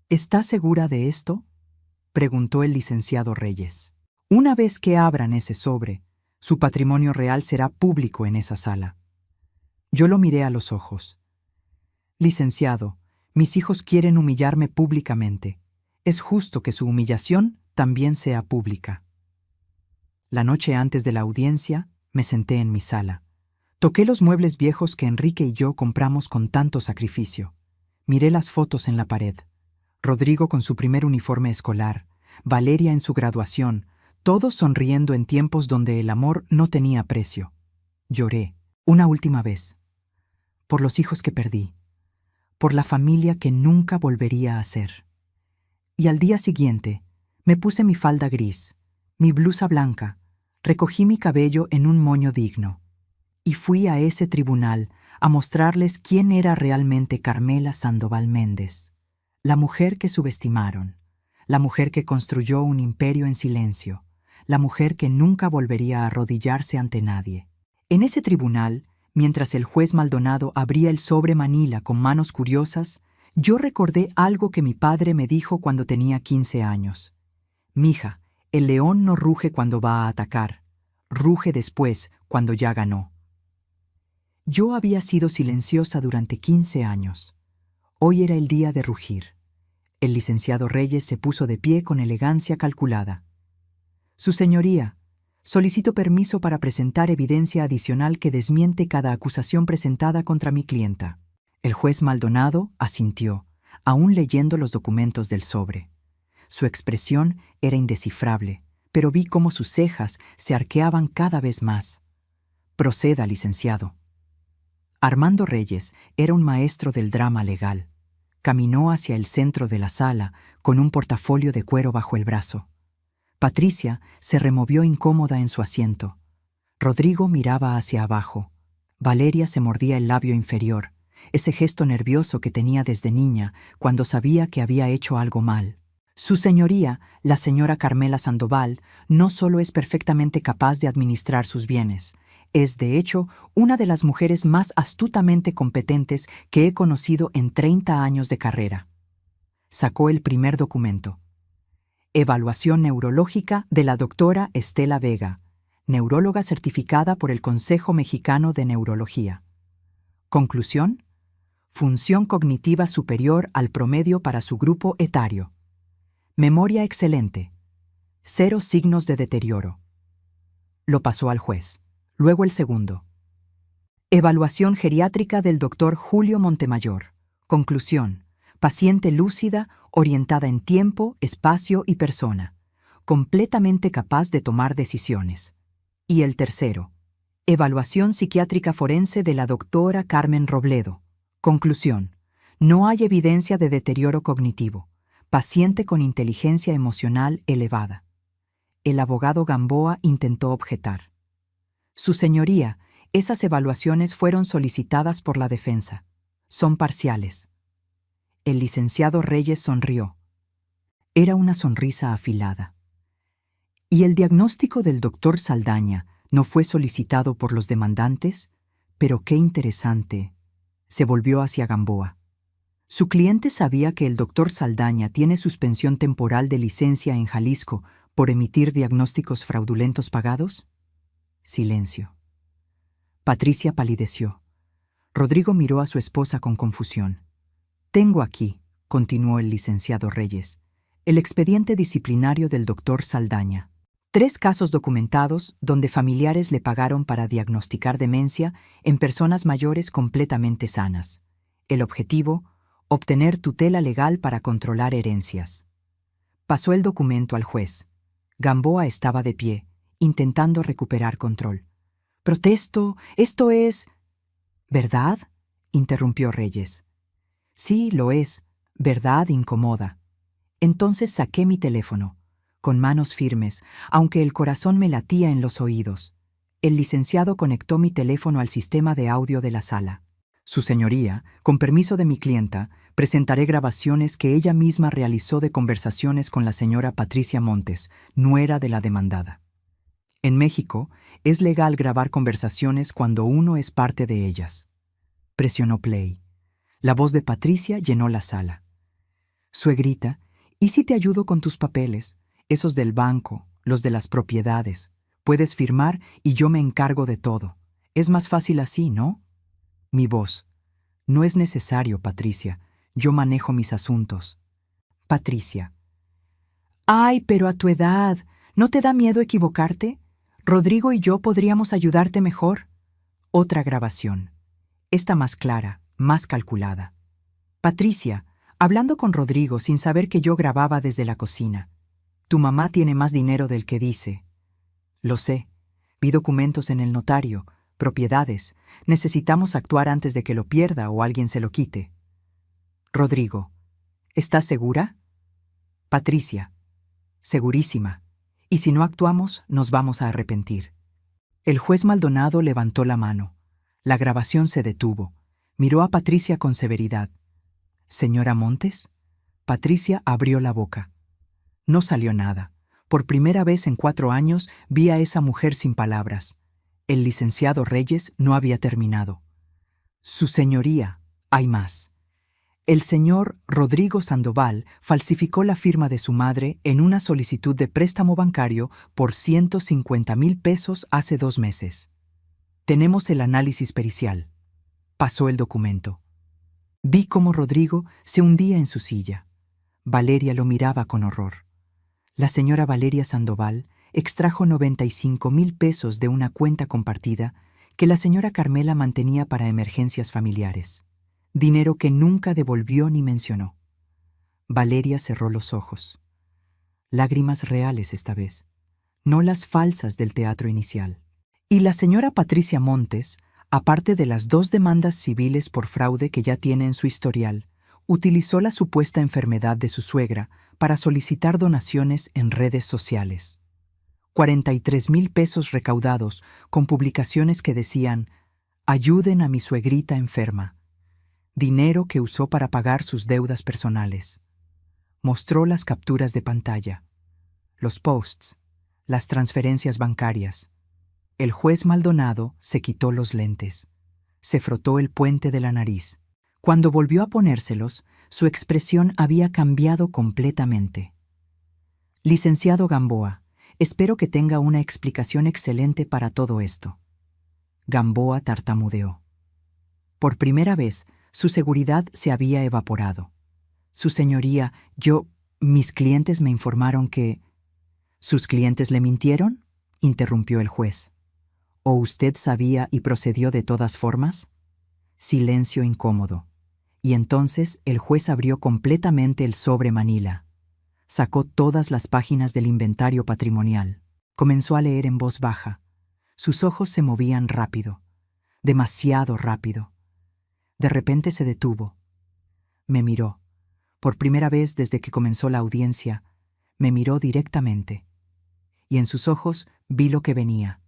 ¿Está segura de esto?, preguntó el licenciado Reyes. Una vez que abran ese sobre, su patrimonio real será público en esa sala. Yo lo miré a los ojos. Licenciado, mis hijos quieren humillarme públicamente. Es justo que su humillación también sea pública. La noche antes de la audiencia, me senté en mi sala. Toqué los muebles viejos que Enrique y yo compramos con tanto sacrificio. Miré las fotos en la pared. Rodrigo con su primer uniforme escolar, Valeria en su graduación, todos sonriendo en tiempos donde el amor no tenía precio. Lloré, una última vez, por los hijos que perdí, por la familia que nunca volvería a ser. Y al día siguiente, me puse mi falda gris, mi blusa blanca, recogí mi cabello en un moño digno, y fui a ese tribunal a mostrarles quién era realmente Carmela Sandoval Méndez, la mujer que subestimaron, la mujer que construyó un imperio en silencio, la mujer que nunca volvería a arrodillarse ante nadie. En ese tribunal, mientras el juez Maldonado abría el sobre Manila con manos curiosas, yo recordé algo que mi padre me dijo cuando tenía 15 años. Mija, el león no ruge cuando va a atacar, ruge después cuando ya ganó. Yo había sido silenciosa durante 15 años. Hoy era el día de rugir. El licenciado Reyes se puso de pie con elegancia calculada. Su señoría, solicito permiso para presentar evidencia adicional que desmiente cada acusación presentada contra mi clienta. El juez Maldonado asintió, aún leyendo los documentos del sobre. Su expresión era indescifrable, pero vi cómo sus cejas se arqueaban cada vez más. Proceda, licenciado. Armando Reyes era un maestro del drama legal. Caminó hacia el centro de la sala con un portafolio de cuero bajo el brazo. Patricia se removió incómoda en su asiento. Rodrigo miraba hacia abajo. Valeria se mordía el labio inferior, ese gesto nervioso que tenía desde niña cuando sabía que había hecho algo mal. Su señoría, la señora Carmela Sandoval, no solo es perfectamente capaz de administrar sus bienes, es, de hecho, una de las mujeres más astutamente competentes que he conocido en 30 años de carrera. Sacó el primer documento. Evaluación neurológica de la doctora Estela Vega, neuróloga certificada por el Consejo Mexicano de Neurología. Conclusión: función cognitiva superior al promedio para su grupo etario. Memoria excelente. 0 signos de deterioro. Lo pasó al juez. Luego el segundo. Evaluación geriátrica del Dr. Julio Montemayor. Conclusión: paciente lúcida, orientada en tiempo, espacio y persona, completamente capaz de tomar decisiones. Y el tercero. Evaluación psiquiátrica forense de la doctora Carmen Robledo. Conclusión: no hay evidencia de deterioro cognitivo. Paciente con inteligencia emocional elevada. El abogado Gamboa intentó objetar. Su señoría, esas evaluaciones fueron solicitadas por la defensa. Son parciales. El licenciado Reyes sonrió. Era una sonrisa afilada. ¿Y el diagnóstico del doctor Saldaña no fue solicitado por los demandantes? Pero qué interesante. Se volvió hacia Gamboa. ¿Su cliente sabía que el doctor Saldaña tiene suspensión temporal de licencia en Jalisco por emitir diagnósticos fraudulentos pagados? Silencio. Patricia palideció. Rodrigo miró a su esposa con confusión. Tengo aquí, continuó el licenciado Reyes, el expediente disciplinario del doctor Saldaña. 3 casos documentados donde familiares le pagaron para diagnosticar demencia en personas mayores completamente sanas. El objetivo: obtener tutela legal para controlar herencias. Pasó el documento al juez. Gamboa estaba de pie, intentando recuperar control. «Protesto, esto es...» «¿Verdad?», interrumpió Reyes. «Sí, lo es. Verdad incomoda». Entonces saqué mi teléfono, con manos firmes, aunque el corazón me latía en los oídos. El licenciado conectó mi teléfono al sistema de audio de la sala. Su señoría, con permiso de mi clienta, presentaré grabaciones que ella misma realizó de conversaciones con la señora Patricia Montes, nuera de la demandada. En México, es legal grabar conversaciones cuando uno es parte de ellas. Presionó play. La voz de Patricia llenó la sala. Suegrita, ¿y si te ayudo con tus papeles? Esos del banco, los de las propiedades. Puedes firmar y yo me encargo de todo. Es más fácil así, ¿no? Mi voz. No es necesario, Patricia. Yo manejo mis asuntos. Patricia. Ay, pero a tu edad, ¿no te da miedo equivocarte? Rodrigo y yo podríamos ayudarte mejor. Otra grabación. Esta más clara, más calculada. Patricia, hablando con Rodrigo sin saber que yo grababa desde la cocina. Tu mamá tiene más dinero del que dice. Lo sé. Vi documentos en el notario, propiedades. Necesitamos actuar antes de que lo pierda o alguien se lo quite. Rodrigo, ¿estás segura? Patricia, segurísima. Y si no actuamos, nos vamos a arrepentir. El juez Maldonado levantó la mano. La grabación se detuvo. Miró a Patricia con severidad. ¿Señora Montes? Patricia abrió la boca. No salió nada. Por primera vez en 4 años vi a esa mujer sin palabras. El licenciado Reyes no había terminado. Su señoría, hay más. El señor Rodrigo Sandoval falsificó la firma de su madre en una solicitud de préstamo bancario por 150,000 pesos hace 2 meses. Tenemos el análisis pericial. Pasó el documento. Vi cómo Rodrigo se hundía en su silla. Valeria lo miraba con horror. La señora Valeria Sandoval extrajo 95,000 pesos de una cuenta compartida que la señora Carmela mantenía para emergencias familiares. Dinero que nunca devolvió ni mencionó. Valeria cerró los ojos. Lágrimas reales esta vez, no las falsas del teatro inicial. Y la señora Patricia Montes, aparte de las 2 demandas civiles por fraude que ya tiene en su historial, utilizó la supuesta enfermedad de su suegra para solicitar donaciones en redes sociales. 43,000 pesos recaudados con publicaciones que decían «Ayuden a mi suegrita enferma». Dinero que usó para pagar sus deudas personales. Mostró las capturas de pantalla, los posts, las transferencias bancarias. El juez Maldonado se quitó los lentes. Se frotó el puente de la nariz. Cuando volvió a ponérselos, su expresión había cambiado completamente. Licenciado Gamboa, espero que tenga una explicación excelente para todo esto. Gamboa tartamudeó. Por primera vez, su seguridad se había evaporado. Su señoría, mis clientes me informaron que... ¿Sus clientes le mintieron?, interrumpió el juez. ¿O usted sabía y procedió de todas formas? Silencio incómodo. Y entonces el juez abrió completamente el sobre manila. Sacó todas las páginas del inventario patrimonial. Comenzó a leer en voz baja. Sus ojos se movían rápido. Demasiado rápido. De repente se detuvo. Me miró. Por primera vez desde que comenzó la audiencia, me miró directamente. Y en sus ojos vi lo que venía.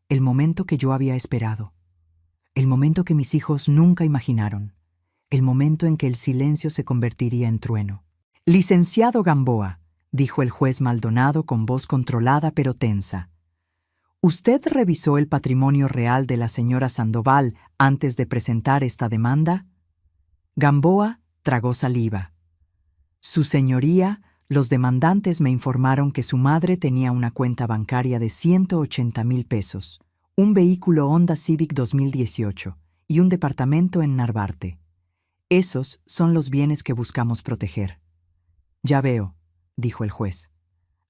El momento que yo había esperado. El momento que mis hijos nunca imaginaron. El momento en que el silencio se convertiría en trueno. Licenciado Gamboa, dijo el juez Maldonado con voz controlada pero tensa. ¿Usted revisó el patrimonio real de la señora Sandoval antes de presentar esta demanda? Gamboa tragó saliva. Su señoría, los demandantes me informaron que su madre tenía una cuenta bancaria de 180,000 pesos, un vehículo Honda Civic 2018 y un departamento en Narvarte. Esos son los bienes que buscamos proteger. Ya veo, dijo el juez.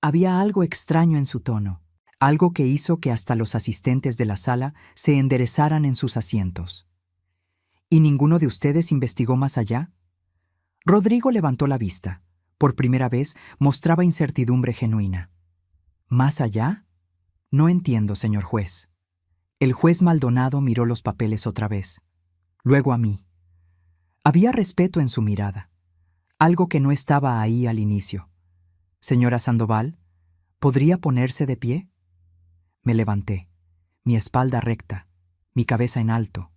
Había algo extraño en su tono. Algo que hizo que hasta los asistentes de la sala se enderezaran en sus asientos. ¿Y ninguno de ustedes investigó más allá? Rodrigo levantó la vista. Por primera vez mostraba incertidumbre genuina. ¿Más allá? No entiendo, señor juez. El juez Maldonado miró los papeles otra vez. Luego a mí. Había respeto en su mirada. Algo que no estaba ahí al inicio. Señora Sandoval, ¿podría ponerse de pie? Me levanté, mi espalda recta, mi cabeza en alto,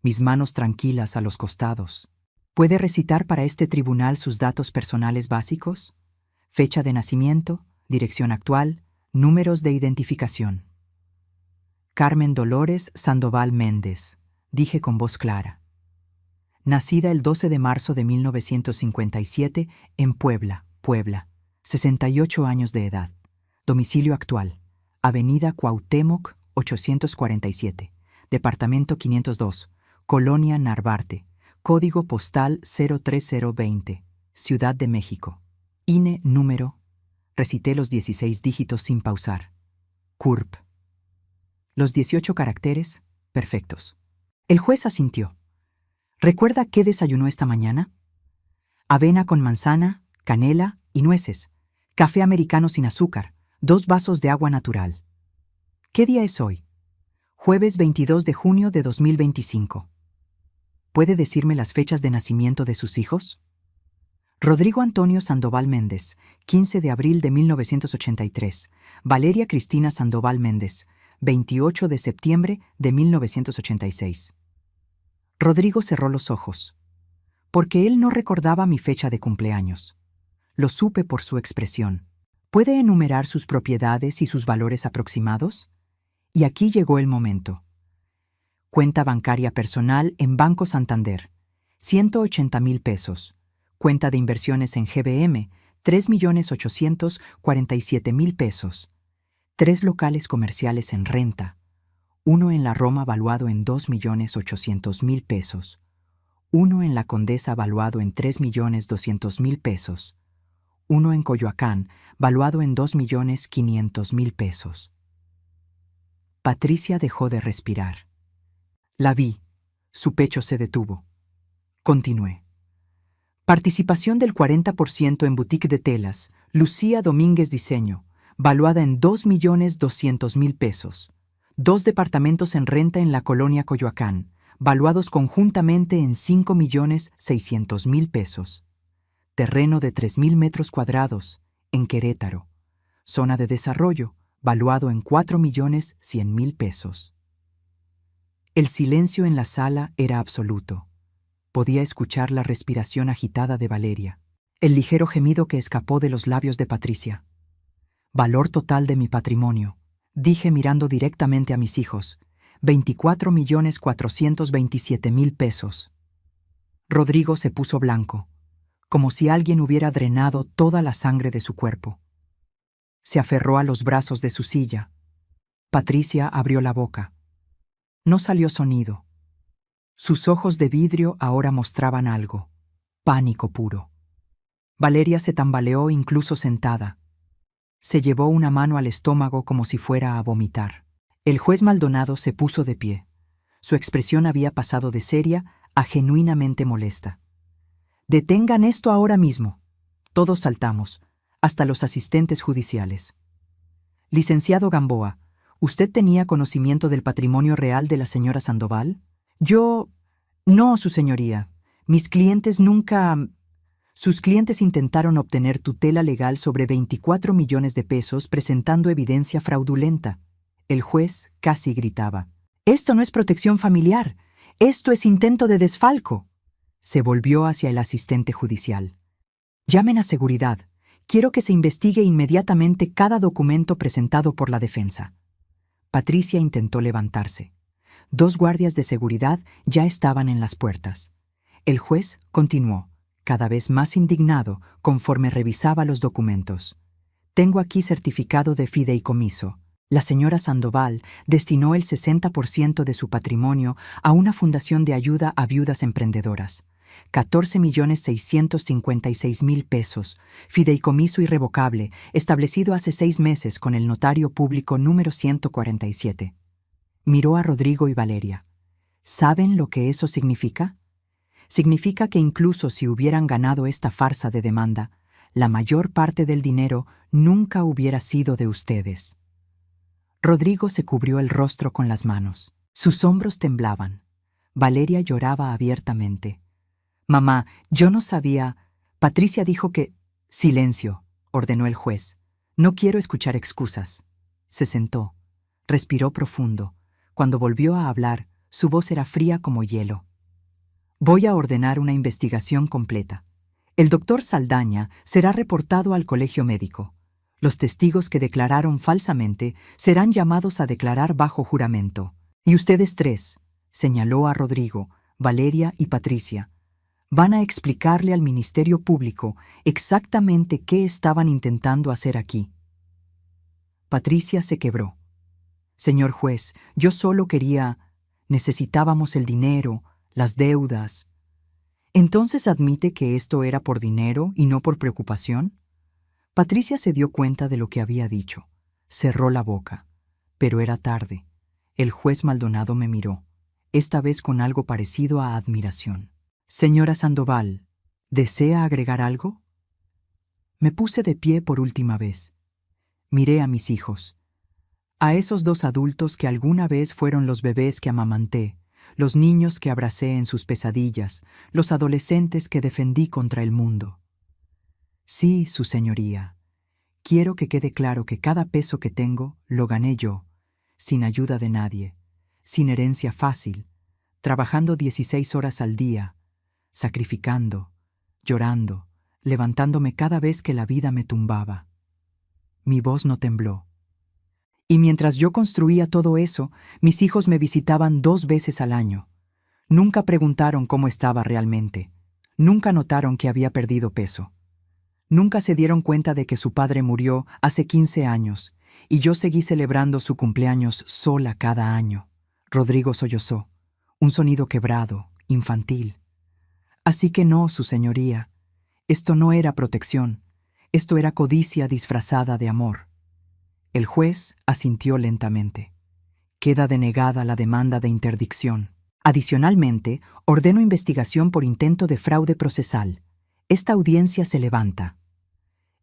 mis manos tranquilas a los costados. ¿Puede recitar para este tribunal sus datos personales básicos? Fecha de nacimiento, dirección actual, números de identificación. Carmen Dolores Sandoval Méndez, dije con voz clara. Nacida el 12 de marzo de 1957 en Puebla, 68 años de edad. Domicilio actual. Avenida Cuauhtémoc, 847, Departamento 502, Colonia Narvarte, Código Postal 03020, Ciudad de México. INE número. Recité los 16 dígitos sin pausar. CURP. Los 18 caracteres, perfectos. El juez asintió. ¿Recuerda qué desayunó esta mañana? Avena con manzana, canela y nueces. Café americano sin azúcar. 2 vasos de agua natural. ¿Qué día es hoy? Jueves 22 de junio de 2025. ¿Puede decirme las fechas de nacimiento de sus hijos? Rodrigo Antonio Sandoval Méndez, 15 de abril de 1983. Valeria Cristina Sandoval Méndez, 28 de septiembre de 1986. Rodrigo cerró los ojos, porque él no recordaba mi fecha de cumpleaños. Lo supe por su expresión. ¿Puede enumerar sus propiedades y sus valores aproximados? Y aquí llegó el momento. Cuenta bancaria personal en Banco Santander, 180,000 pesos. Cuenta de inversiones en GBM, 3,847,000 pesos. 3 locales comerciales en renta. Uno en la Roma valuado en 2,800,000 pesos. Uno en la Condesa valuado en 3,200,000 pesos. Uno en Coyoacán valuado en 2,500,000 pesos. Patricia dejó de respirar. La vi. Su pecho se detuvo. Continué. Participación del 40% en boutique de telas, Lucía Domínguez Diseño, valuada en 2,200,000 pesos. 2 departamentos en renta en la colonia Coyoacán, valuados conjuntamente en 5,600,000 pesos. Terreno de 3,000 metros cuadrados, en Querétaro. Zona de desarrollo, valuado en 4,100,000 pesos. El silencio en la sala era absoluto. Podía escuchar la respiración agitada de Valeria, el ligero gemido que escapó de los labios de Patricia. Valor total de mi patrimonio, dije mirando directamente a mis hijos, 24,427,000 pesos. Rodrigo se puso blanco, como si alguien hubiera drenado toda la sangre de su cuerpo. Se aferró a los brazos de su silla. Patricia abrió la boca. No salió sonido. Sus ojos de vidrio ahora mostraban algo. Pánico puro. Valeria se tambaleó incluso sentada. Se llevó una mano al estómago como si fuera a vomitar. El juez Maldonado se puso de pie. Su expresión había pasado de seria a genuinamente molesta. «Detengan esto ahora mismo». Todos saltamos, hasta los asistentes judiciales. «Licenciado Gamboa, ¿usted tenía conocimiento del patrimonio real de la señora Sandoval?» No, su señoría. Mis clientes nunca... Sus clientes intentaron obtener tutela legal sobre 24 millones de pesos presentando evidencia fraudulenta. El juez casi gritaba. «Esto no es protección familiar. Esto es intento de desfalco». Se volvió hacia el asistente judicial. «Llamen a seguridad. Quiero que se investigue inmediatamente cada documento presentado por la defensa». Patricia intentó levantarse. 2 guardias de seguridad ya estaban en las puertas. El juez continuó, cada vez más indignado conforme revisaba los documentos. «Tengo aquí certificado de fideicomiso. La señora Sandoval destinó el 60% de su patrimonio a una fundación de ayuda a viudas emprendedoras. 14,656,000 pesos, fideicomiso irrevocable, establecido hace 6 meses con el notario público número 147. Miró a Rodrigo y Valeria. ¿Saben lo que eso significa? Significa que incluso si hubieran ganado esta farsa de demanda, la mayor parte del dinero nunca hubiera sido de ustedes. Rodrigo se cubrió el rostro con las manos. Sus hombros temblaban. Valeria lloraba abiertamente. «Mamá, yo no sabía...» Patricia dijo que... «Silencio», ordenó el juez. «No quiero escuchar excusas». Se sentó. Respiró profundo. Cuando volvió a hablar, su voz era fría como hielo. «Voy a ordenar una investigación completa. El doctor Saldaña será reportado al colegio médico. Los testigos que declararon falsamente serán llamados a declarar bajo juramento. Y ustedes 3, señaló a Rodrigo, Valeria y Patricia, van a explicarle al Ministerio Público exactamente qué estaban intentando hacer aquí». Patricia se quebró. «Señor juez, yo solo quería... Necesitábamos el dinero, las deudas». «¿Entonces admite que esto era por dinero y no por preocupación?» Patricia se dio cuenta de lo que había dicho. Cerró la boca. Pero era tarde. El juez Maldonado me miró, esta vez con algo parecido a admiración. Señora Sandoval, ¿desea agregar algo? Me puse de pie por última vez. Miré a mis hijos, a esos dos adultos que alguna vez fueron los bebés que amamanté, los niños que abracé en sus pesadillas, los adolescentes que defendí contra el mundo. Sí, su señoría, quiero que quede claro que cada peso que tengo lo gané yo, sin ayuda de nadie, sin herencia fácil, trabajando 16 horas al día, sacrificando, llorando, levantándome cada vez que la vida me tumbaba. Mi voz no tembló. Y mientras yo construía todo eso, mis hijos me visitaban 2 veces al año. Nunca preguntaron cómo estaba realmente. Nunca notaron que había perdido peso. Nunca se dieron cuenta de que su padre murió hace 15 años y yo seguí celebrando su cumpleaños sola cada año. Rodrigo sollozó, un sonido quebrado, infantil. Así que no, su señoría. Esto no era protección. Esto era codicia disfrazada de amor. El juez asintió lentamente. Queda denegada la demanda de interdicción. Adicionalmente, ordeno investigación por intento de fraude procesal. Esta audiencia se levanta.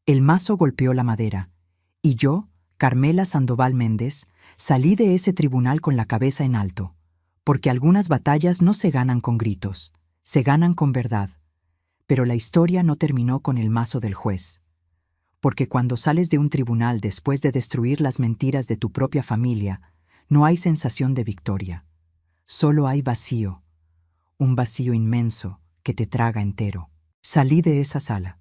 El mazo golpeó la madera, y yo, Carmela Sandoval Méndez, salí de ese tribunal con la cabeza en alto, porque algunas batallas no se ganan con gritos, se ganan con verdad. Pero la historia no terminó con el mazo del juez. Porque cuando sales de un tribunal después de destruir las mentiras de tu propia familia, no hay sensación de victoria. Solo hay vacío, un vacío inmenso que te traga entero. Salí de esa sala.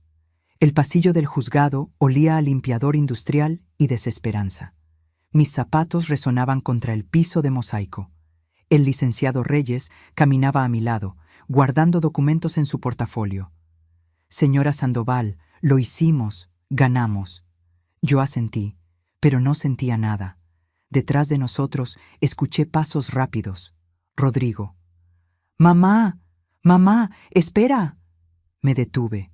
El pasillo del juzgado olía a limpiador industrial y desesperanza. Mis zapatos resonaban contra el piso de mosaico. El licenciado Reyes caminaba a mi lado, guardando documentos en su portafolio. Señora Sandoval, lo hicimos. Ganamos. Yo asentí, pero no sentía nada. Detrás de nosotros escuché pasos rápidos. Rodrigo. ¡Mamá! ¡Mamá! ¡Espera! Me detuve.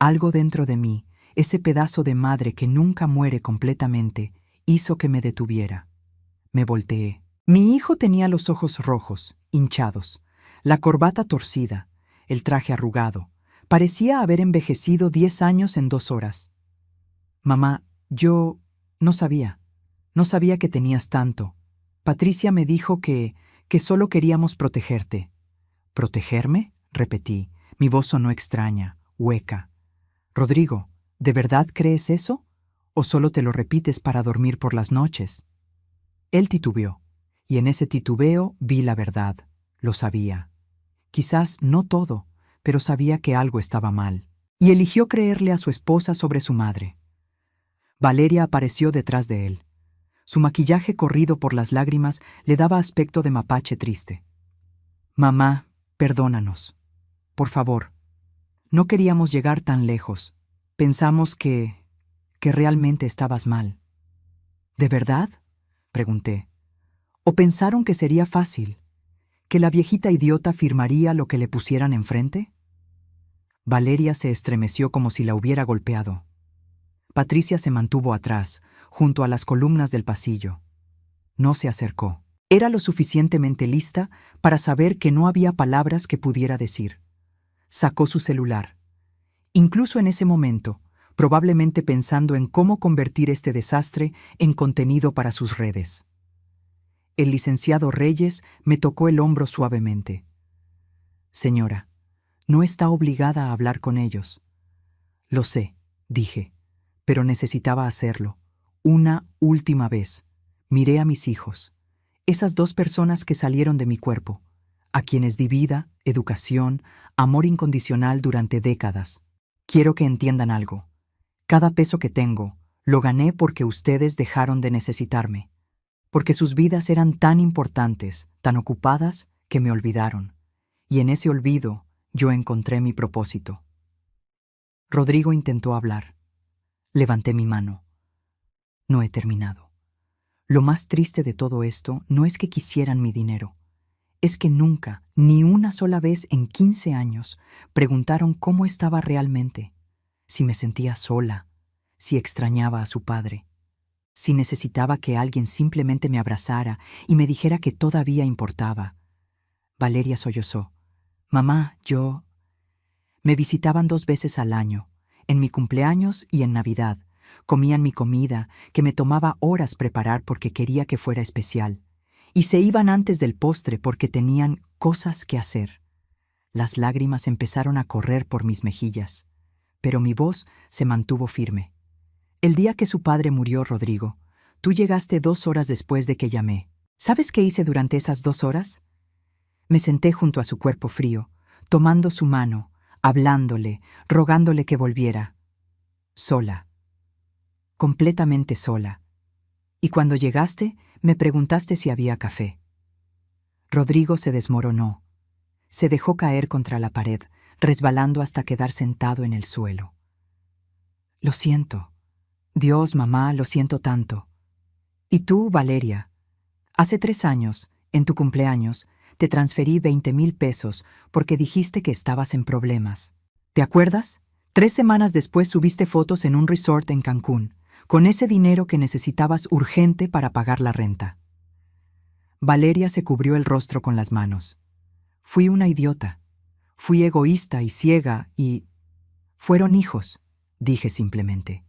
Algo dentro de mí, ese pedazo de madre que nunca muere completamente, hizo que me detuviera. Me volteé. Mi hijo tenía los ojos rojos, hinchados, la corbata torcida, el traje arrugado. Parecía haber envejecido 10 años en 2 horas. Mamá, yo no sabía. No sabía que tenías tanto. Patricia me dijo que solo queríamos protegerte. ¿Protegerme? Repetí. Mi voz sonó extraña, hueca. Rodrigo, ¿de verdad crees eso? ¿O solo te lo repites para dormir por las noches? Él titubeó, y en ese titubeo vi la verdad. Lo sabía. Quizás no todo, pero sabía que algo estaba mal. Y eligió creerle a su esposa sobre su madre. Valeria apareció detrás de él. Su maquillaje corrido por las lágrimas le daba aspecto de mapache triste. Mamá, perdónanos. Por favor. No queríamos llegar tan lejos. Pensamos que realmente estabas mal. ¿De verdad? Pregunté. ¿O pensaron que sería fácil? ¿Que la viejita idiota firmaría lo que le pusieran enfrente? Valeria se estremeció como si la hubiera golpeado. Patricia se mantuvo atrás, junto a las columnas del pasillo. No se acercó. Era lo suficientemente lista para saber que no había palabras que pudiera decir. Sacó su celular. Incluso en ese momento, probablemente pensando en cómo convertir este desastre en contenido para sus redes. El licenciado Reyes me tocó el hombro suavemente. Señora, no está obligada a hablar con ellos. Lo sé, dije. Pero necesitaba hacerlo. Una última vez. Miré a mis hijos, esas 2 personas que salieron de mi cuerpo, a quienes di vida, educación, amor incondicional durante décadas. Quiero que entiendan algo. Cada peso que tengo, lo gané porque ustedes dejaron de necesitarme. Porque sus vidas eran tan importantes, tan ocupadas, que me olvidaron. Y en ese olvido, yo encontré mi propósito. Rodrigo intentó hablar. Levanté mi mano. No he terminado. Lo más triste de todo esto no es que quisieran mi dinero. Es que nunca, ni una sola vez en 15 años, preguntaron cómo estaba realmente, si me sentía sola, si extrañaba a su padre. si necesitaba que alguien simplemente me abrazara y me dijera que todavía importaba. Valeria sollozó. Mamá, yo... Me visitaban 2 veces al año, en mi cumpleaños y en Navidad. Comían mi comida, que me tomaba horas preparar porque quería que fuera especial. Y se iban antes del postre porque tenían cosas que hacer. Las lágrimas empezaron a correr por mis mejillas, pero mi voz se mantuvo firme. El día que su padre murió, Rodrigo, tú llegaste 2 horas después de que llamé. ¿Sabes qué hice durante esas 2 horas? Me senté junto a su cuerpo frío, tomando su mano, hablándole, rogándole que volviera. Sola. Completamente sola. Y cuando llegaste, me preguntaste si había café. Rodrigo se desmoronó. Se dejó caer contra la pared, resbalando hasta quedar sentado en el suelo. Lo siento. Dios, mamá, lo siento tanto. Y tú, Valeria, hace 3 años, en tu cumpleaños, te transferí 20,000 pesos porque dijiste que estabas en problemas. ¿Te acuerdas? 3 semanas después subiste fotos en un resort en Cancún, con ese dinero que necesitabas urgente para pagar la renta. Valeria se cubrió el rostro con las manos. Fui una idiota. Fui egoísta y ciega y... Fueron hijos, dije simplemente.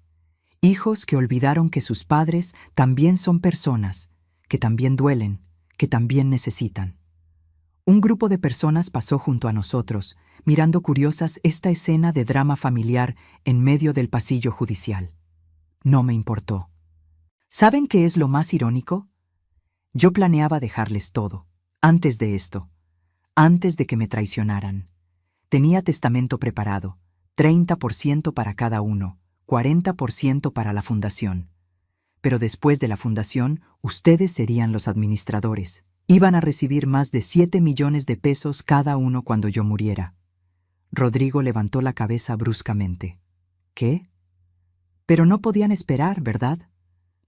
Hijos que olvidaron que sus padres también son personas, que también duelen, que también necesitan. Un grupo de personas pasó junto a nosotros, mirando curiosas esta escena de drama familiar en medio del pasillo judicial. No me importó. ¿Saben qué es lo más irónico? Yo planeaba dejarles todo, antes de esto, antes de que me traicionaran. Tenía testamento preparado, 30% para cada uno, 40% para la fundación. Pero después de la fundación, ustedes serían los administradores. Iban a recibir más de 7 millones de pesos cada uno cuando yo muriera. Rodrigo levantó la cabeza bruscamente. ¿Qué? Pero no podían esperar, ¿verdad?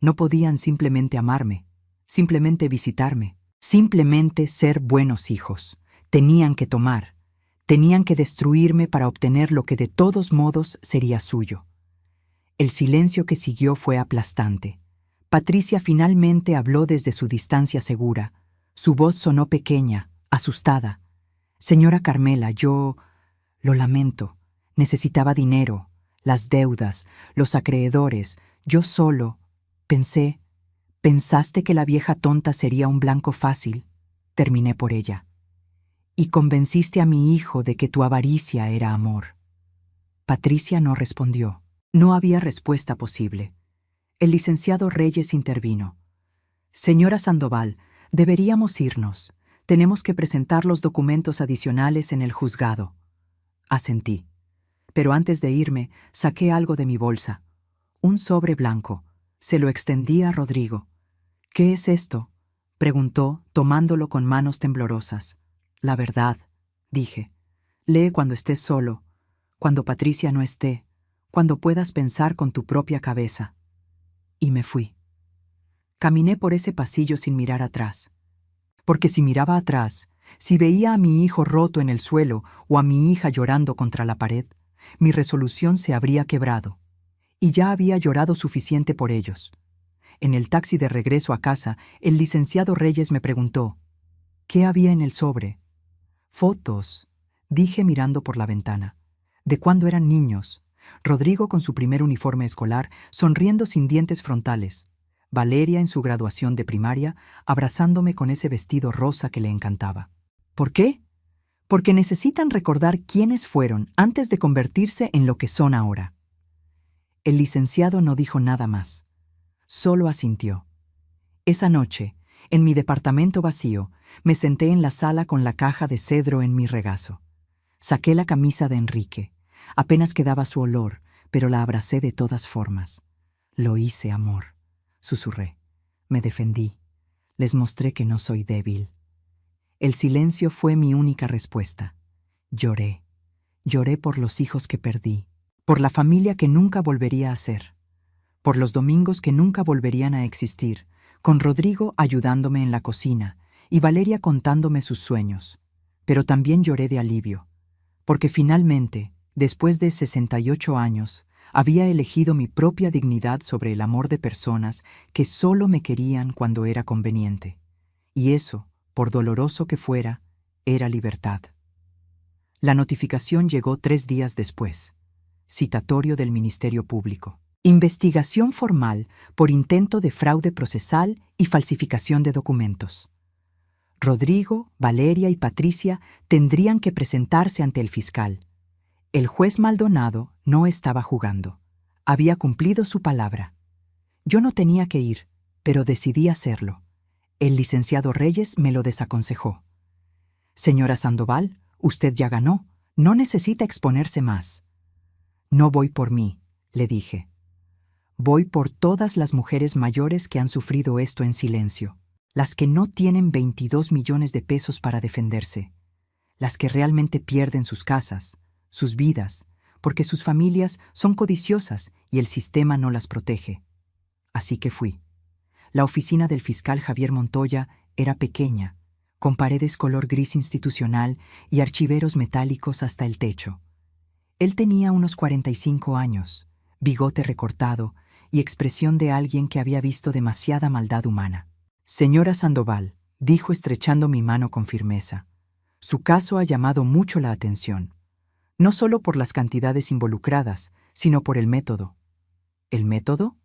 No podían simplemente amarme, simplemente visitarme, simplemente ser buenos hijos. Tenían que tomar, tenían que destruirme para obtener lo que de todos modos sería suyo. El silencio que siguió fue aplastante. Patricia finalmente habló desde su distancia segura. Su voz sonó pequeña, asustada. Señora Carmela, yo... Lo lamento. Necesitaba dinero, las deudas, los acreedores. Yo solo... ¿Pensaste que la vieja tonta sería un blanco fácil? Terminé por ella. Y convenciste a mi hijo de que tu avaricia era amor. Patricia no respondió. No había respuesta posible. El licenciado Reyes intervino. Señora Sandoval, deberíamos irnos. Tenemos que presentar los documentos adicionales en el juzgado. Asentí. Pero antes de irme, saqué algo de mi bolsa. Un sobre blanco. Se lo extendí a Rodrigo. ¿Qué es esto?, preguntó, tomándolo con manos temblorosas. La verdad, dije. Lee cuando estés solo, cuando Patricia no esté, cuando puedas pensar con tu propia cabeza. Y me fui. Caminé por ese pasillo sin mirar atrás. Porque si miraba atrás, si veía a mi hijo roto en el suelo o a mi hija llorando contra la pared, mi resolución se habría quebrado. Y ya había llorado suficiente por ellos. En el taxi de regreso a casa, el licenciado Reyes me preguntó, ¿qué había en el sobre? Fotos, dije mirando por la ventana. ¿De cuándo eran niños? Rodrigo con su primer uniforme escolar, sonriendo sin dientes frontales. Valeria en su graduación de primaria, abrazándome con ese vestido rosa que le encantaba. ¿Por qué? Porque necesitan recordar quiénes fueron antes de convertirse en lo que son ahora. El licenciado no dijo nada más. Solo asintió. Esa noche, en mi departamento vacío, me senté en la sala con la caja de cedro en mi regazo. Saqué la camisa de Enrique. Apenas quedaba su olor, pero la abracé de todas formas. Lo hice, amor, susurré. Me defendí. Les mostré que no soy débil. El silencio fue mi única respuesta. Lloré. Lloré por los hijos que perdí, por la familia que nunca volvería a ser, por los domingos que nunca volverían a existir, con Rodrigo ayudándome en la cocina y Valeria contándome sus sueños. Pero también lloré de alivio, porque finalmente, después de 68 años, Había elegido mi propia dignidad sobre el amor de personas que solo me querían cuando era conveniente. Y eso, por doloroso que fuera, era libertad. La notificación llegó 3 días después. Citatorio del Ministerio Público. Investigación formal por intento de fraude procesal y falsificación de documentos. Rodrigo, Valeria y Patricia tendrían que presentarse ante el fiscal. El juez Maldonado no estaba jugando. Había cumplido su palabra. Yo no tenía que ir, pero decidí hacerlo. El licenciado Reyes me lo desaconsejó. Señora Sandoval, usted ya ganó. No necesita exponerse más. No voy por mí, le dije. Voy por todas las mujeres mayores que han sufrido esto en silencio. Las que no tienen 22 millones de pesos para defenderse. Las que realmente pierden sus casas, sus vidas, porque sus familias son codiciosas y el sistema no las protege. Así que fui. La oficina del fiscal Javier Montoya era pequeña, con paredes color gris institucional y archiveros metálicos hasta el techo. Él tenía unos 45 años, bigote recortado y expresión de alguien que había visto demasiada maldad humana. Señora Sandoval, dijo estrechando mi mano con firmeza, su caso ha llamado mucho la atención, no solo por las cantidades involucradas, sino por el método. ¿El método?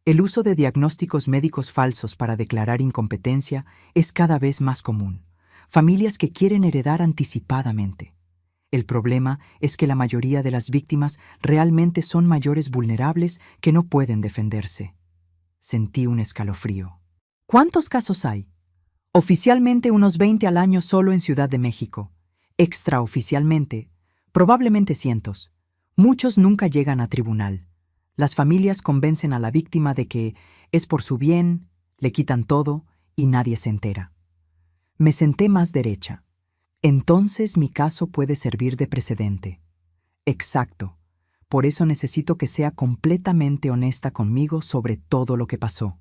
El uso de diagnósticos médicos falsos para declarar incompetencia es cada vez más común. Familias que quieren heredar anticipadamente. El problema es que la mayoría de las víctimas realmente son mayores vulnerables que no pueden defenderse. Sentí un escalofrío. ¿Cuántos casos hay? Oficialmente unos 20 al año solo en Ciudad de México. Extraoficialmente, probablemente cientos. Muchos nunca llegan a tribunal. Las familias convencen a la víctima de que es por su bien, le quitan todo y nadie se entera. Me senté más derecha. Entonces mi caso puede servir de precedente. Exacto. Por eso necesito que sea completamente honesta conmigo sobre todo lo que pasó.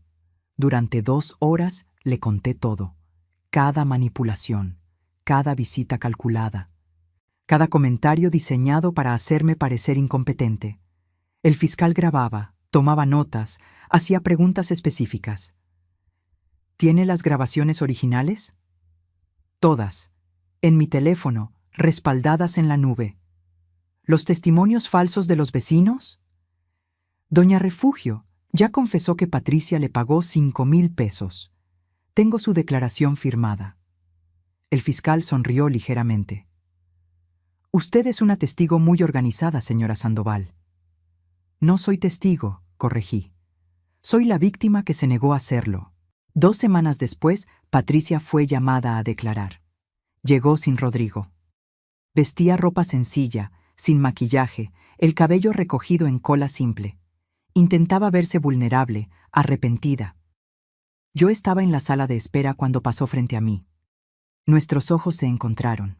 Durante 2 horas le conté todo. Cada manipulación, cada visita calculada, cada comentario diseñado para hacerme parecer incompetente. El fiscal grababa, tomaba notas, hacía preguntas específicas. ¿Tiene las grabaciones originales? Todas. En mi teléfono, respaldadas en la nube. ¿Los testimonios falsos de los vecinos? Doña Refugio ya confesó que Patricia le pagó 5,000 pesos. Tengo su declaración firmada. El fiscal sonrió ligeramente. Usted es una testigo muy organizada, señora Sandoval. No soy testigo, corregí. Soy la víctima que se negó a hacerlo. 2 semanas después, Patricia fue llamada a declarar. Llegó sin Rodrigo. Vestía ropa sencilla, sin maquillaje, el cabello recogido en cola simple. Intentaba verse vulnerable, arrepentida. Yo estaba en la sala de espera cuando pasó frente a mí. Nuestros ojos se encontraron.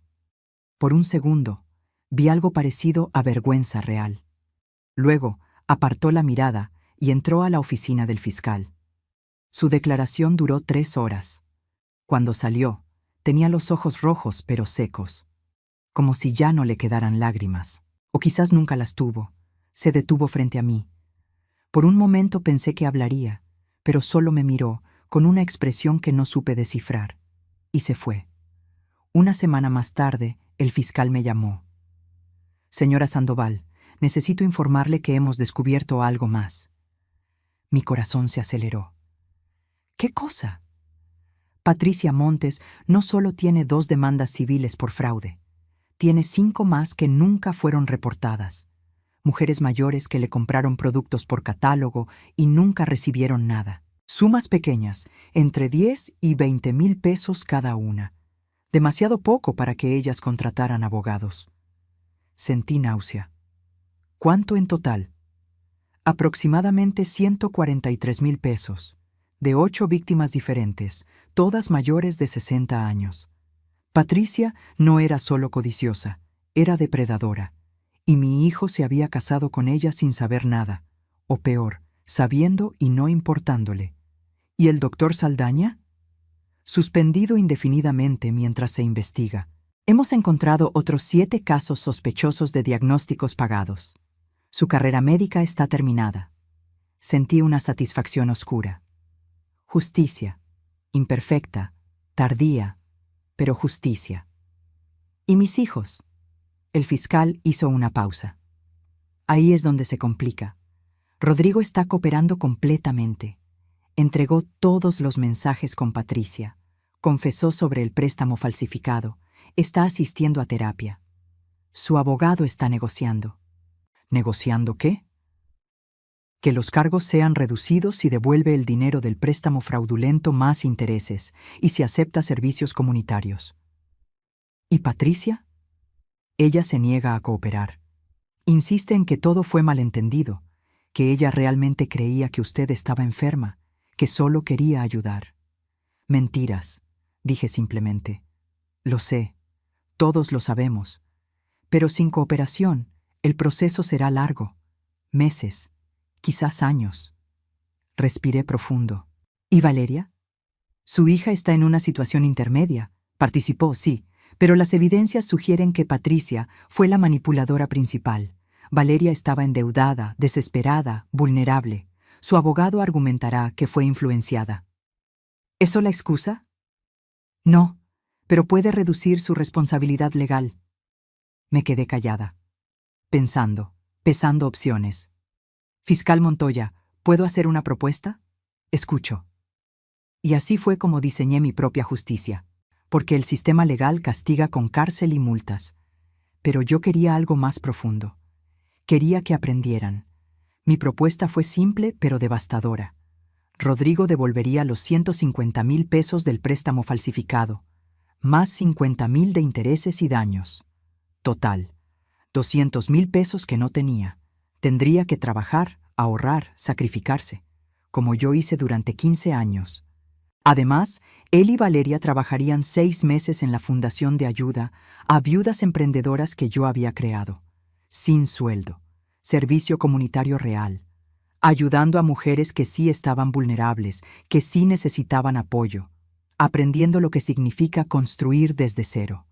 Por un segundo, vi algo parecido a vergüenza real. Luego, apartó la mirada y entró a la oficina del fiscal. Su declaración duró 3 horas. Cuando salió, tenía los ojos rojos pero secos, como si ya no le quedaran lágrimas. O quizás nunca las tuvo. Se detuvo frente a mí. Por un momento pensé que hablaría, pero solo me miró con una expresión que no supe descifrar, y se fue. Una semana más tarde, el fiscal me llamó. Señora Sandoval, necesito informarle que hemos descubierto algo más. Mi corazón se aceleró. ¿Qué cosa? Patricia Montes no solo tiene 2 demandas civiles por fraude, tiene 5 más que nunca fueron reportadas. Mujeres mayores que le compraron productos por catálogo y nunca recibieron nada. Sumas pequeñas, entre 10 y 20,000 pesos cada una. Demasiado poco para que ellas contrataran abogados. Sentí náusea. ¿Cuánto en total? Aproximadamente 143,000 pesos, de 8 víctimas diferentes, todas mayores de 60 años. Patricia no era solo codiciosa, era depredadora, y mi hijo se había casado con ella sin saber nada, o peor, sabiendo y no importándole. ¿Y el doctor Saldaña? Suspendido indefinidamente mientras se investiga. Hemos encontrado otros 7 casos sospechosos de diagnósticos pagados. Su carrera médica está terminada. Sentí una satisfacción oscura. Justicia, imperfecta, tardía, pero justicia. ¿Y mis hijos? El fiscal hizo una pausa. Ahí es donde se complica. Rodrigo está cooperando completamente. Entregó todos los mensajes con Patricia. Confesó sobre el préstamo falsificado. Está asistiendo a terapia. Su abogado está negociando. ¿Negociando qué? Que los cargos sean reducidos si devuelve el dinero del préstamo fraudulento más intereses y si acepta servicios comunitarios. ¿Y Patricia? Ella se niega a cooperar. Insiste en que todo fue malentendido, que ella realmente creía que usted estaba enferma, que solo quería ayudar. Mentiras, dije simplemente. Lo sé, todos lo sabemos, pero sin cooperación, el proceso será largo, meses, quizás años. Respiré profundo. ¿Y Valeria? Su hija está en una situación intermedia. Participó, sí, pero las evidencias sugieren que Patricia fue la manipuladora principal. Valeria estaba endeudada, desesperada, vulnerable. Su abogado argumentará que fue influenciada. ¿Eso la excusa? No, pero puede reducir su responsabilidad legal. Me quedé callada, pesando opciones. Fiscal Montoya, ¿puedo hacer una propuesta? Escucho. Y así fue como diseñé mi propia justicia, porque el sistema legal castiga con cárcel y multas. Pero yo quería algo más profundo. Quería que aprendieran. Mi propuesta fue simple pero devastadora. Rodrigo devolvería los 150,000 pesos del préstamo falsificado, más 50,000 de intereses y daños. Total, 200,000 pesos que no tenía. Tendría que trabajar, ahorrar, sacrificarse, como yo hice durante 15 años. Además, él y Valeria trabajarían 6 meses en la fundación de ayuda a viudas emprendedoras que yo había creado, sin sueldo, servicio comunitario real, ayudando a mujeres que sí estaban vulnerables, que sí necesitaban apoyo, aprendiendo lo que significa construir desde cero.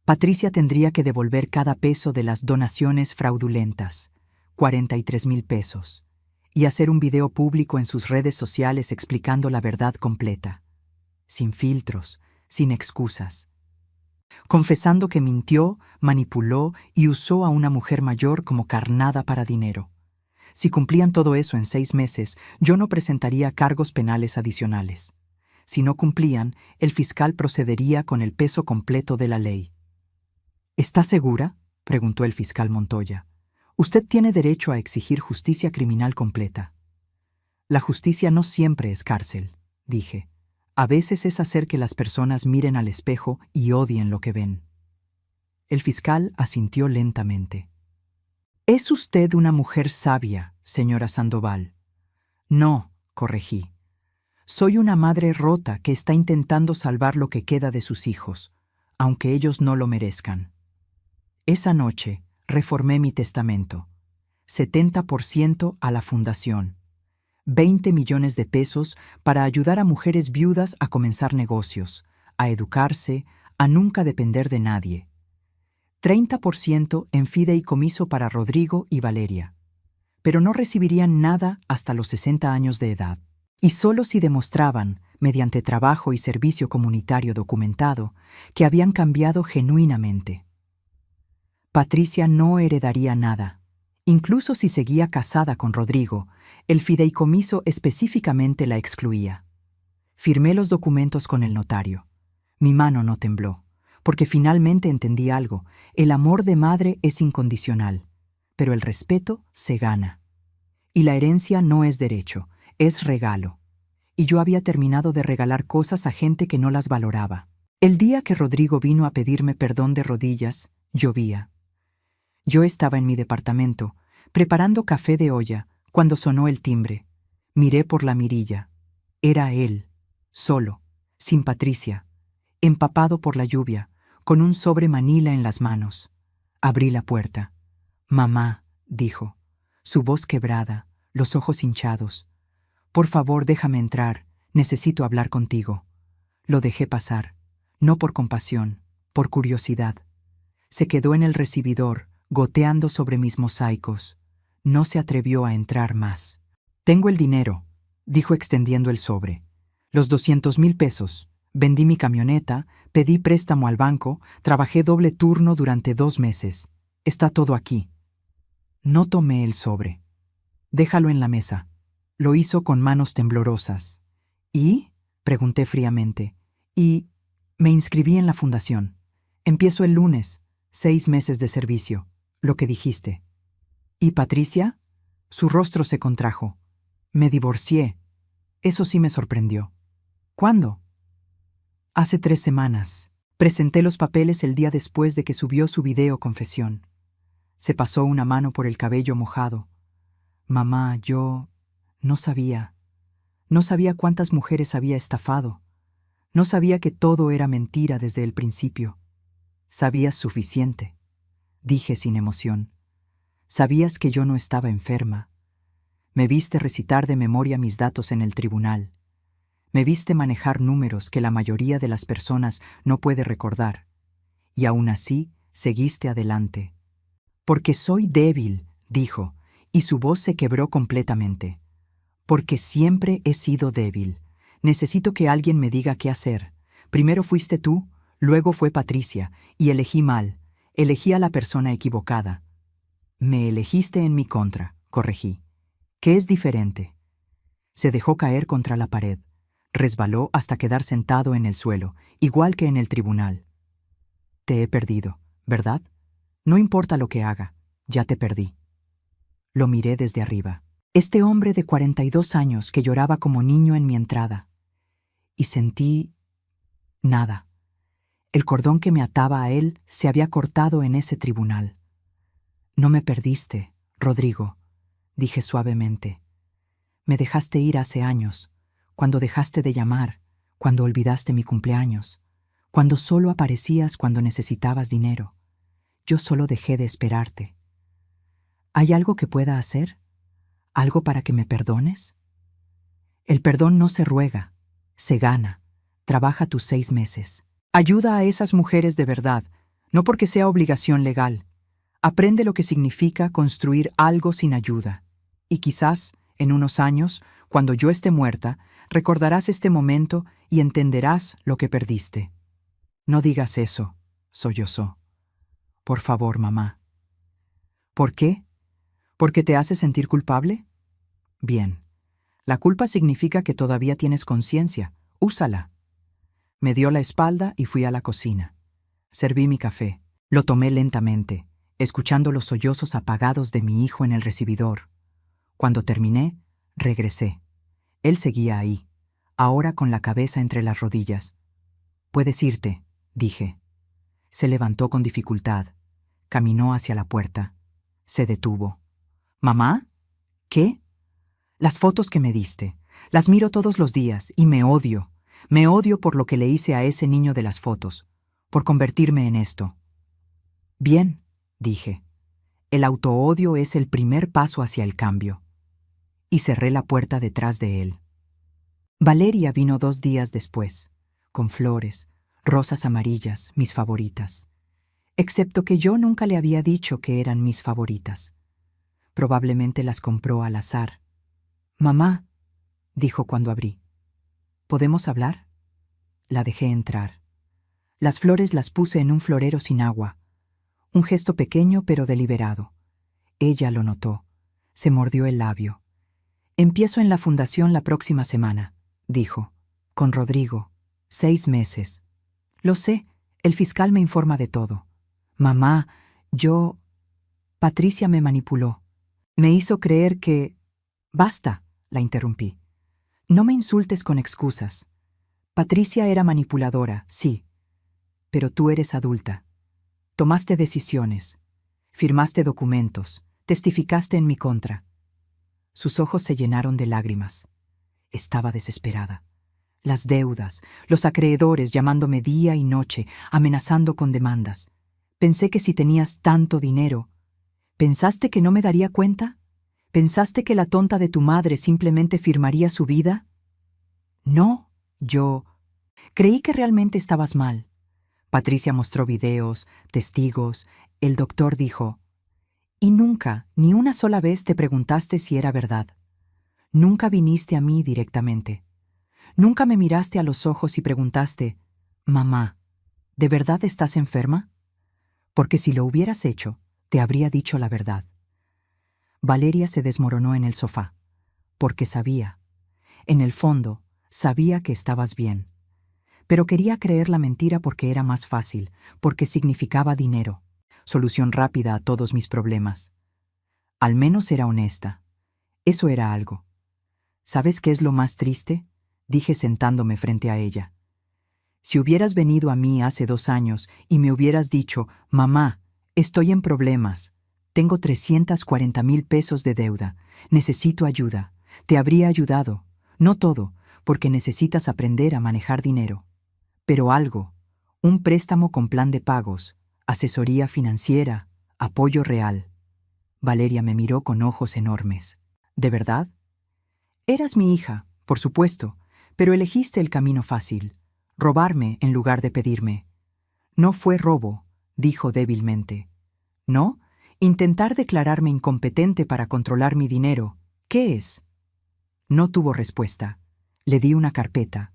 Patricia tendría que devolver cada peso de las donaciones fraudulentas, 43,000 pesos, y hacer un video público en sus redes sociales explicando la verdad completa, sin filtros, sin excusas, confesando que mintió, manipuló y usó a una mujer mayor como carnada para dinero. Si cumplían todo eso en 6 meses, yo no presentaría cargos penales adicionales. Si no cumplían, el fiscal procedería con el peso completo de la ley. ¿Está segura?, preguntó el fiscal Montoya. Usted tiene derecho a exigir justicia criminal completa. La justicia no siempre es cárcel, dije. A veces es hacer que las personas miren al espejo y odien lo que ven. El fiscal asintió lentamente. «Es usted una mujer sabia, señora Sandoval». «No», corregí. «Soy una madre rota que está intentando salvar lo que queda de sus hijos, aunque ellos no lo merezcan». Esa noche reformé mi testamento. 70% a la fundación. 20 millones de pesos para ayudar a mujeres viudas a comenzar negocios, a educarse, a nunca depender de nadie. 30% en fideicomiso para Rodrigo y Valeria. Pero no recibirían nada hasta los 60 años de edad. Y solo si demostraban, mediante trabajo y servicio comunitario documentado, que habían cambiado genuinamente. Patricia no heredaría nada. Incluso si seguía casada con Rodrigo, el fideicomiso específicamente la excluía. Firmé los documentos con el notario. Mi mano no tembló, porque finalmente entendí algo. El amor de madre es incondicional, pero el respeto se gana. Y la herencia no es derecho, es regalo. Y yo había terminado de regalar cosas a gente que no las valoraba. El día que Rodrigo vino a pedirme perdón de rodillas, llovía. Yo estaba en mi departamento, preparando café de olla, cuando sonó el timbre. Miré por la mirilla. Era él, solo, sin Patricia, empapado por la lluvia, con un sobre manila en las manos. Abrí la puerta. «Mamá», dijo, su voz quebrada, los ojos hinchados. «Por favor, déjame entrar, necesito hablar contigo». Lo dejé pasar, no por compasión, por curiosidad. Se quedó en el recibidor, goteando sobre mis mosaicos. No se atrevió a entrar más. Tengo el dinero, dijo extendiendo el sobre. Los 200,000 pesos. Vendí mi camioneta, pedí préstamo al banco, trabajé doble turno durante 2 meses. Está todo aquí. No tomé el sobre. Déjalo en la mesa. Lo hizo con manos temblorosas. ¿Y? Pregunté fríamente. Y me inscribí en la fundación. Empiezo el lunes, 6 meses de servicio, lo que dijiste. ¿Y Patricia? Su rostro se contrajo. Me divorcié. Eso sí me sorprendió. ¿Cuándo? Hace 3 semanas. Presenté los papeles el día después de que subió su video confesión. Se pasó una mano por el cabello mojado. Mamá, yo no sabía. No sabía cuántas mujeres había estafado. No sabía que todo era mentira desde el principio. Sabías suficiente, dije sin emoción. Sabías que yo no estaba enferma. Me viste recitar de memoria mis datos en el tribunal. Me viste manejar números que la mayoría de las personas no puede recordar. Y aún así, seguiste adelante. Porque soy débil, dijo, y su voz se quebró completamente. Porque siempre he sido débil. Necesito que alguien me diga qué hacer. Primero fuiste tú, luego fue Patricia, y elegí mal. Elegí a la persona equivocada. Me elegiste en mi contra, corregí. ¿Qué es diferente? Se dejó caer contra la pared. Resbaló hasta quedar sentado en el suelo, igual que en el tribunal. Te he perdido, ¿verdad? No importa lo que haga, ya te perdí. Lo miré desde arriba. Este hombre de 42 años que lloraba como niño en mi entrada. Y sentí nada. El cordón que me ataba a él se había cortado en ese tribunal. No me perdiste, Rodrigo, dije suavemente. Me dejaste ir hace años, cuando dejaste de llamar, cuando olvidaste mi cumpleaños, cuando solo aparecías cuando necesitabas dinero. Yo solo dejé de esperarte. ¿Hay algo que pueda hacer? ¿Algo para que me perdones? El perdón no se ruega, se gana. Trabaja tus 6 meses. Ayuda a esas mujeres de verdad, no porque sea obligación legal. Aprende lo que significa construir algo sin ayuda. Y quizás, en unos años, cuando yo esté muerta, recordarás este momento y entenderás lo que perdiste. No digas eso, sollozó. Por favor, mamá. ¿Por qué? ¿Porque te hace sentir culpable? Bien. La culpa significa que todavía tienes conciencia. Úsala. Me dio la espalda y fui a la cocina. Serví mi café. Lo tomé lentamente, escuchando los sollozos apagados de mi hijo en el recibidor. Cuando terminé, regresé. Él seguía ahí, ahora con la cabeza entre las rodillas. «Puedes irte», dije. Se levantó con dificultad. Caminó hacia la puerta. Se detuvo. «¿Mamá? ¿Qué?» «Las fotos que me diste. Las miro todos los días y me odio. Me odio por lo que le hice a ese niño de las fotos, por convertirme en esto». «Bien», dije. «El autoodio es el primer paso hacia el cambio». Y cerré la puerta detrás de él. Valeria vino 2 días después, con flores, rosas amarillas, mis favoritas. Excepto que yo nunca le había dicho que eran mis favoritas. Probablemente las compró al azar. «Mamá», dijo cuando abrí. «¿Podemos hablar?» La dejé entrar. Las flores las puse en un florero sin agua. Un gesto pequeño pero deliberado. Ella lo notó. Se mordió el labio. «Empiezo en la fundación la próxima semana», dijo. «Con Rodrigo. 6 meses. Lo sé, el fiscal me informa de todo. Mamá, yo... Patricia me manipuló. Me hizo creer que... Basta», la interrumpí. «No me insultes con excusas. Patricia era manipuladora, sí. Pero tú eres adulta. Tomaste decisiones. Firmaste documentos. Testificaste en mi contra». Sus ojos se llenaron de lágrimas. Estaba desesperada. Las deudas, los acreedores llamándome día y noche, amenazando con demandas. Pensé que si tenías tanto dinero... ¿Pensaste que no me daría cuenta? ¿Pensaste que la tonta de tu madre simplemente firmaría su vida? No, yo... Creí que realmente estabas mal. Patricia mostró videos, testigos. El doctor dijo... Y nunca, ni una sola vez te preguntaste si era verdad. Nunca viniste a mí directamente. Nunca me miraste a los ojos y preguntaste, «Mamá, ¿de verdad estás enferma?» Porque si lo hubieras hecho, te habría dicho la verdad. Valeria se desmoronó en el sofá, porque sabía. En el fondo, sabía que estabas bien. Pero quería creer la mentira porque era más fácil, porque significaba dinero, solución rápida a todos mis problemas. Al menos era honesta. Eso era algo. ¿Sabes qué es lo más triste?, dije sentándome frente a ella. Si hubieras venido a mí hace 2 años y me hubieras dicho, «Mamá, estoy en problemas. Tengo 340,000 pesos de deuda. Necesito ayuda», te habría ayudado. No todo, porque necesitas aprender a manejar dinero. Pero algo, un préstamo con plan de pagos, asesoría financiera, apoyo real. Valeria me miró con ojos enormes. ¿De verdad? Eras mi hija, por supuesto, pero elegiste el camino fácil, robarme en lugar de pedirme. No fue robo, dijo débilmente. ¿No? Intentar declararme incompetente para controlar mi dinero. ¿Qué es? No tuvo respuesta. Le di una carpeta.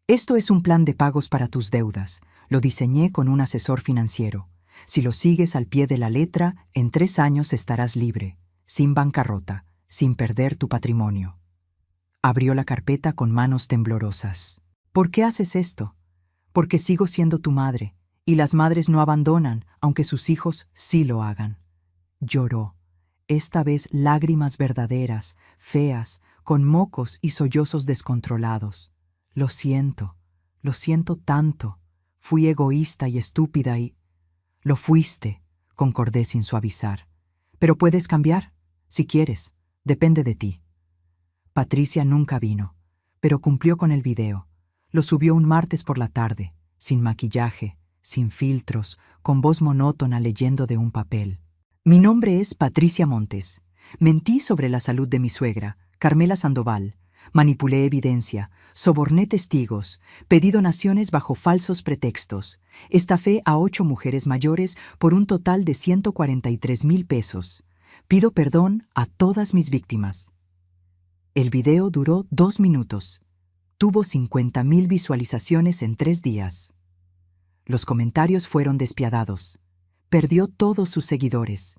Esto es un plan de pagos para tus deudas. Lo diseñé con un asesor financiero. Si lo sigues al pie de la letra, en 3 años estarás libre, sin bancarrota, sin perder tu patrimonio. Abrió la carpeta con manos temblorosas. ¿Por qué haces esto? Porque sigo siendo tu madre, y las madres no abandonan, aunque sus hijos sí lo hagan. Lloró, esta vez lágrimas verdaderas, feas, con mocos y sollozos descontrolados. Lo siento tanto. Fui egoísta y estúpida y... Lo fuiste, concordé sin suavizar. Pero puedes cambiar, si quieres, depende de ti. Patricia nunca vino, pero cumplió con el video. Lo subió un martes por la tarde, sin maquillaje, sin filtros, con voz monótona leyendo de un papel. Mi nombre es Patricia Montes. Mentí sobre la salud de mi suegra, Carmela Sandoval. Manipulé evidencia, soborné testigos, pedí donaciones bajo falsos pretextos. Estafé a 8 mujeres mayores por un total de 143,000 pesos. Pido perdón a todas mis víctimas. El video duró 2 minutos. Tuvo 50,000 visualizaciones en 3 días. Los comentarios fueron despiadados. Perdió todos sus seguidores.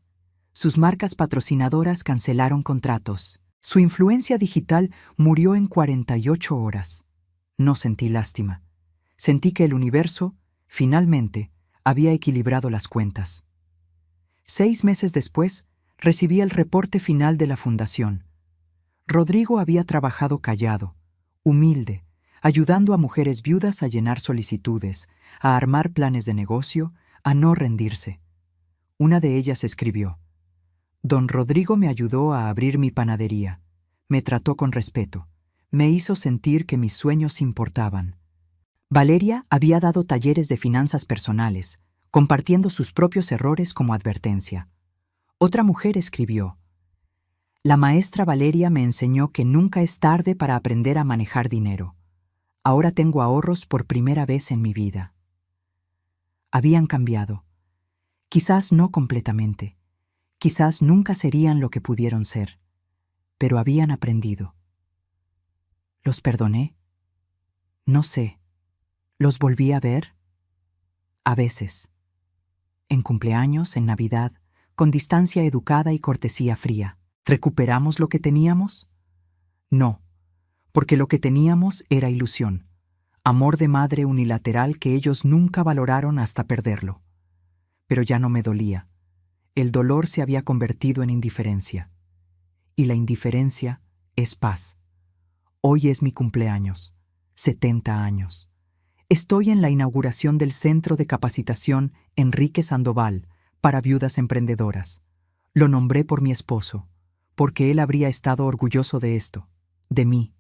Sus marcas patrocinadoras cancelaron contratos. Su influencia digital murió en 48 horas. No sentí lástima. Sentí que el universo, finalmente, había equilibrado las cuentas. 6 meses después, recibí el reporte final de la fundación. Rodrigo había trabajado callado, humilde, ayudando a mujeres viudas a llenar solicitudes, a armar planes de negocio, a no rendirse. Una de ellas escribió: «Don Rodrigo me ayudó a abrir mi panadería. Me trató con respeto. Me hizo sentir que mis sueños importaban». Valeria había dado talleres de finanzas personales, compartiendo sus propios errores como advertencia. Otra mujer escribió: «La maestra Valeria me enseñó que nunca es tarde para aprender a manejar dinero. Ahora tengo ahorros por primera vez en mi vida». Habían cambiado. Quizás no completamente. Quizás nunca serían lo que pudieron ser, pero habían aprendido. ¿Los perdoné? No sé. ¿Los volví a ver? A veces. En cumpleaños, en Navidad, con distancia educada y cortesía fría. ¿Recuperamos lo que teníamos? No, porque lo que teníamos era ilusión, amor de madre unilateral que ellos nunca valoraron hasta perderlo. Pero ya no me dolía. El dolor se había convertido en indiferencia. Y la indiferencia es paz. Hoy es mi cumpleaños, 70 años. Estoy en la inauguración del Centro de Capacitación Enrique Sandoval para viudas emprendedoras. Lo nombré por mi esposo, porque él habría estado orgulloso de esto, de mí.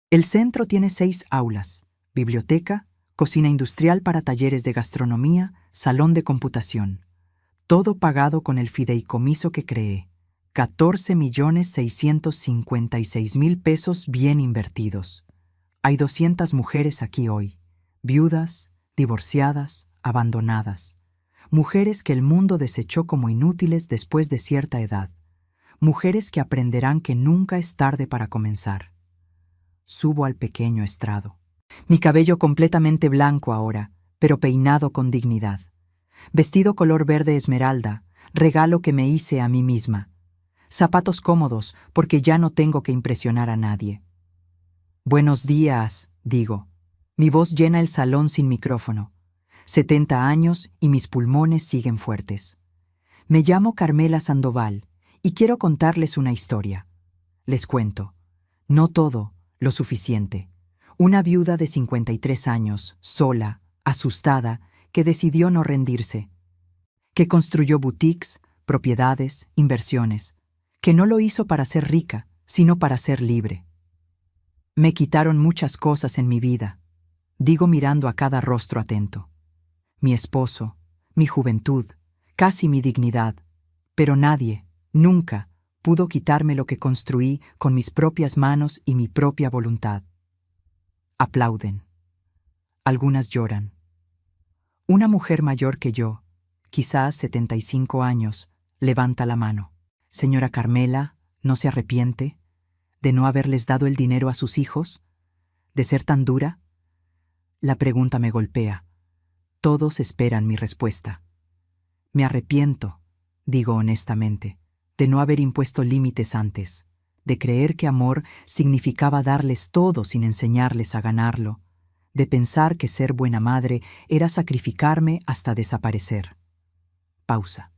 El centro tiene 6 aulas, biblioteca, cocina industrial para talleres de gastronomía, salón de computación. Todo pagado con el fideicomiso que creé. 14,656,000 pesos bien invertidos. Hay 200 mujeres aquí hoy, viudas, divorciadas, abandonadas. mujeres que el mundo desechó como inútiles después de cierta edad, mujeres que aprenderán que nunca es tarde para comenzar. Subo al pequeño estrado. Mi cabello completamente blanco ahora, pero peinado con dignidad. Vestido color verde esmeralda, regalo que me hice a mí misma. Zapatos cómodos, porque ya no tengo que impresionar a nadie. Buenos días, digo. Mi voz llena el salón sin micrófono. 70 años y mis pulmones siguen fuertes. Me llamo Carmela Sandoval y quiero contarles una historia. Les cuento. No todo, lo suficiente. Una viuda de 53 años, sola, asustada, que decidió no rendirse. Que construyó boutiques, propiedades, inversiones. Que no lo hizo para ser rica, sino para ser libre. Me quitaron muchas cosas en mi vida, digo mirando a cada rostro atento. Mi esposo, mi juventud, casi mi dignidad, pero nadie, nunca, pudo quitarme lo que construí con mis propias manos y mi propia voluntad. Aplauden. Algunas lloran. Una mujer mayor que yo, quizás 75 años, levanta la mano. Señora Carmela, ¿no se arrepiente de no haberles dado el dinero a sus hijos? ¿De ser tan dura? La pregunta me golpea. Todos esperan mi respuesta. Me arrepiento, digo honestamente, de no haber impuesto límites antes, de creer que amor significaba darles todo sin enseñarles a ganarlo, de pensar que ser buena madre era sacrificarme hasta desaparecer. Pausa.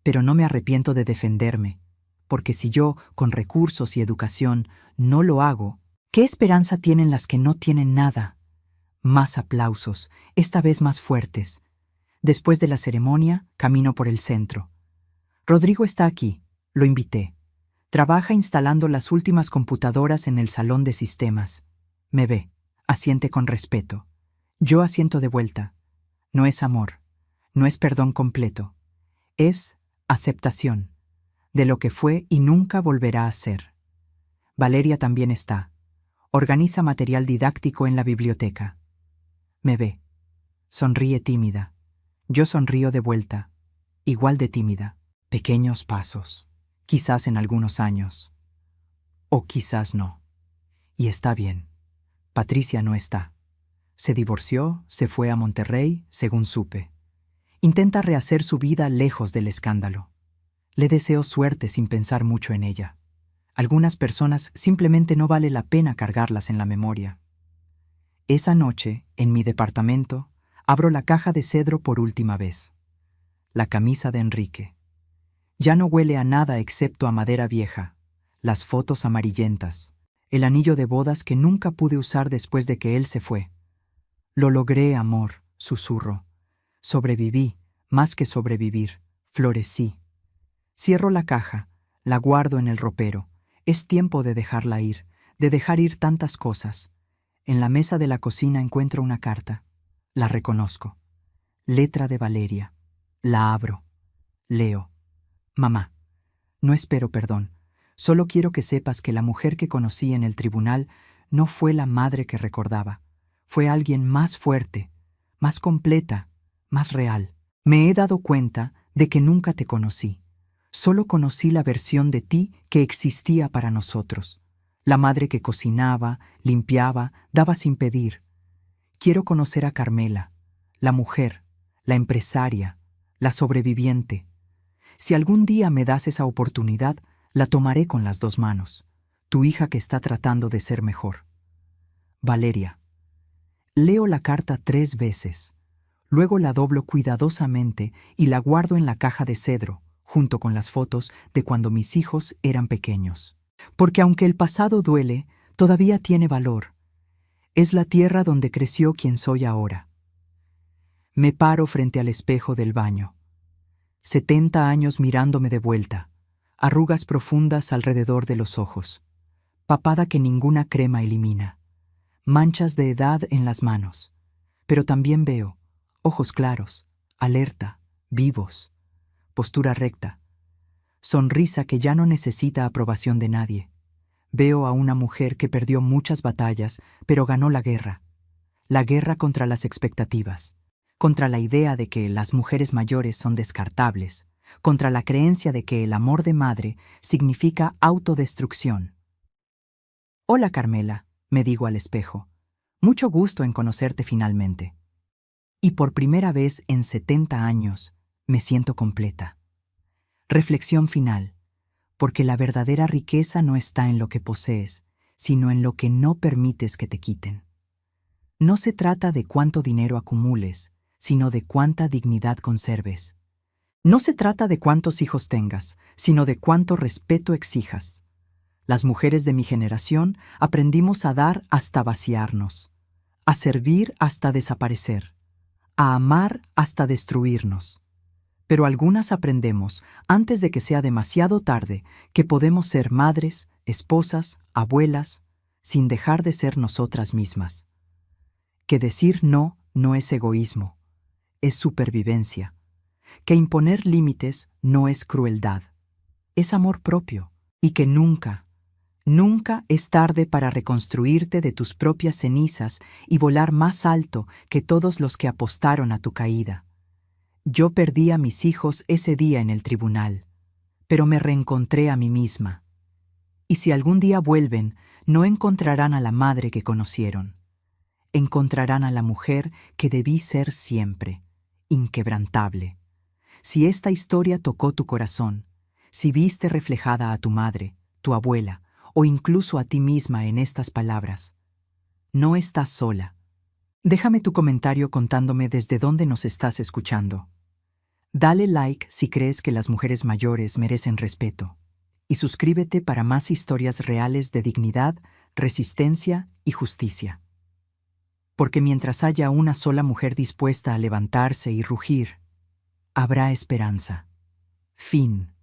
Pero no me arrepiento de defenderme, porque si yo, con recursos y educación, no lo hago, ¿qué esperanza tienen las que no tienen nada? Más aplausos, esta vez más fuertes. Después de la ceremonia, camino por el centro. Rodrigo está aquí, lo invité. Trabaja instalando las últimas computadoras en el salón de sistemas. Me ve, asiente con respeto. Yo asiento de vuelta. No es amor, no es perdón completo. Es aceptación de lo que fue y nunca volverá a ser. Valeria también está. Organiza material didáctico en la biblioteca. Me ve. Sonríe tímida. Yo sonrío de vuelta, igual de tímida. Pequeños pasos. Quizás en algunos años. O quizás no. Y está bien. Patricia no está. Se divorció, se fue a Monterrey, según supe. Intenta rehacer su vida lejos del escándalo. Le deseo suerte sin pensar mucho en ella. Algunas personas simplemente no vale la pena cargarlas en la memoria. Esa noche, en mi departamento, abro la caja de cedro por última vez. La camisa de Enrique. Ya no huele a nada excepto a madera vieja, las fotos amarillentas, el anillo de bodas que nunca pude usar después de que él se fue. Lo logré, amor, susurro. Sobreviví, más que sobrevivir, florecí. Cierro la caja, la guardo en el ropero. Es tiempo de dejarla ir, de dejar ir tantas cosas. En la mesa de la cocina encuentro una carta. La reconozco. Letra de Valeria. La abro. Leo. Mamá, no espero perdón. Solo quiero que sepas que la mujer que conocí en el tribunal no fue la madre que recordaba. Fue alguien más fuerte, más completa, más real. Me he dado cuenta de que nunca te conocí. Solo conocí la versión de ti que existía para nosotros. La madre que cocinaba, limpiaba, daba sin pedir. Quiero conocer a Carmela, la mujer, la empresaria, la sobreviviente. Si algún día me das esa oportunidad, la tomaré con las dos manos. Tu hija que está tratando de ser mejor. Valeria. Leo la carta 3 veces. Luego la doblo cuidadosamente y la guardo en la caja de cedro, junto con las fotos de cuando mis hijos eran pequeños. Porque aunque el pasado duele, todavía tiene valor. Es la tierra donde creció quien soy ahora. Me paro frente al espejo del baño. 70 años mirándome de vuelta, arrugas profundas alrededor de los ojos, papada que ninguna crema elimina, manchas de edad en las manos, pero también veo ojos claros, alerta, vivos, postura recta, sonrisa que ya no necesita aprobación de nadie. Veo a una mujer que perdió muchas batallas, pero ganó la guerra contra las expectativas. contra la idea de que las mujeres mayores son descartables, contra la creencia de que el amor de madre significa autodestrucción. Hola, Carmela, me digo al espejo. Mucho gusto en conocerte finalmente. Y por primera vez en 70 años me siento completa. Reflexión final. Porque la verdadera riqueza no está en lo que posees, sino en lo que no permites que te quiten. No se trata de cuánto dinero acumules, sino de cuánta dignidad conserves. No se trata de cuántos hijos tengas, sino de cuánto respeto exijas. Las mujeres de mi generación aprendimos a dar hasta vaciarnos, a servir hasta desaparecer, a amar hasta destruirnos. Pero algunas aprendemos, antes de que sea demasiado tarde, que podemos ser madres, esposas, abuelas, sin dejar de ser nosotras mismas. Que decir no no es egoísmo, es supervivencia. Que imponer límites no es crueldad, es amor propio. Y que nunca, nunca es tarde para reconstruirte de tus propias cenizas y volar más alto que todos los que apostaron a tu caída. Yo perdí a mis hijos ese día en el tribunal, pero me reencontré a mí misma. Y si algún día vuelven, no encontrarán a la madre que conocieron. Encontrarán a la mujer que debí ser siempre, inquebrantable. Si esta historia tocó tu corazón, si viste reflejada a tu madre, tu abuela, o incluso a ti misma en estas palabras, no estás sola. Déjame tu comentario contándome desde dónde nos estás escuchando. Dale like si crees que las mujeres mayores merecen respeto. Y suscríbete para más historias reales de dignidad, resistencia y justicia. Porque mientras haya una sola mujer dispuesta a levantarse y rugir, habrá esperanza. Fin.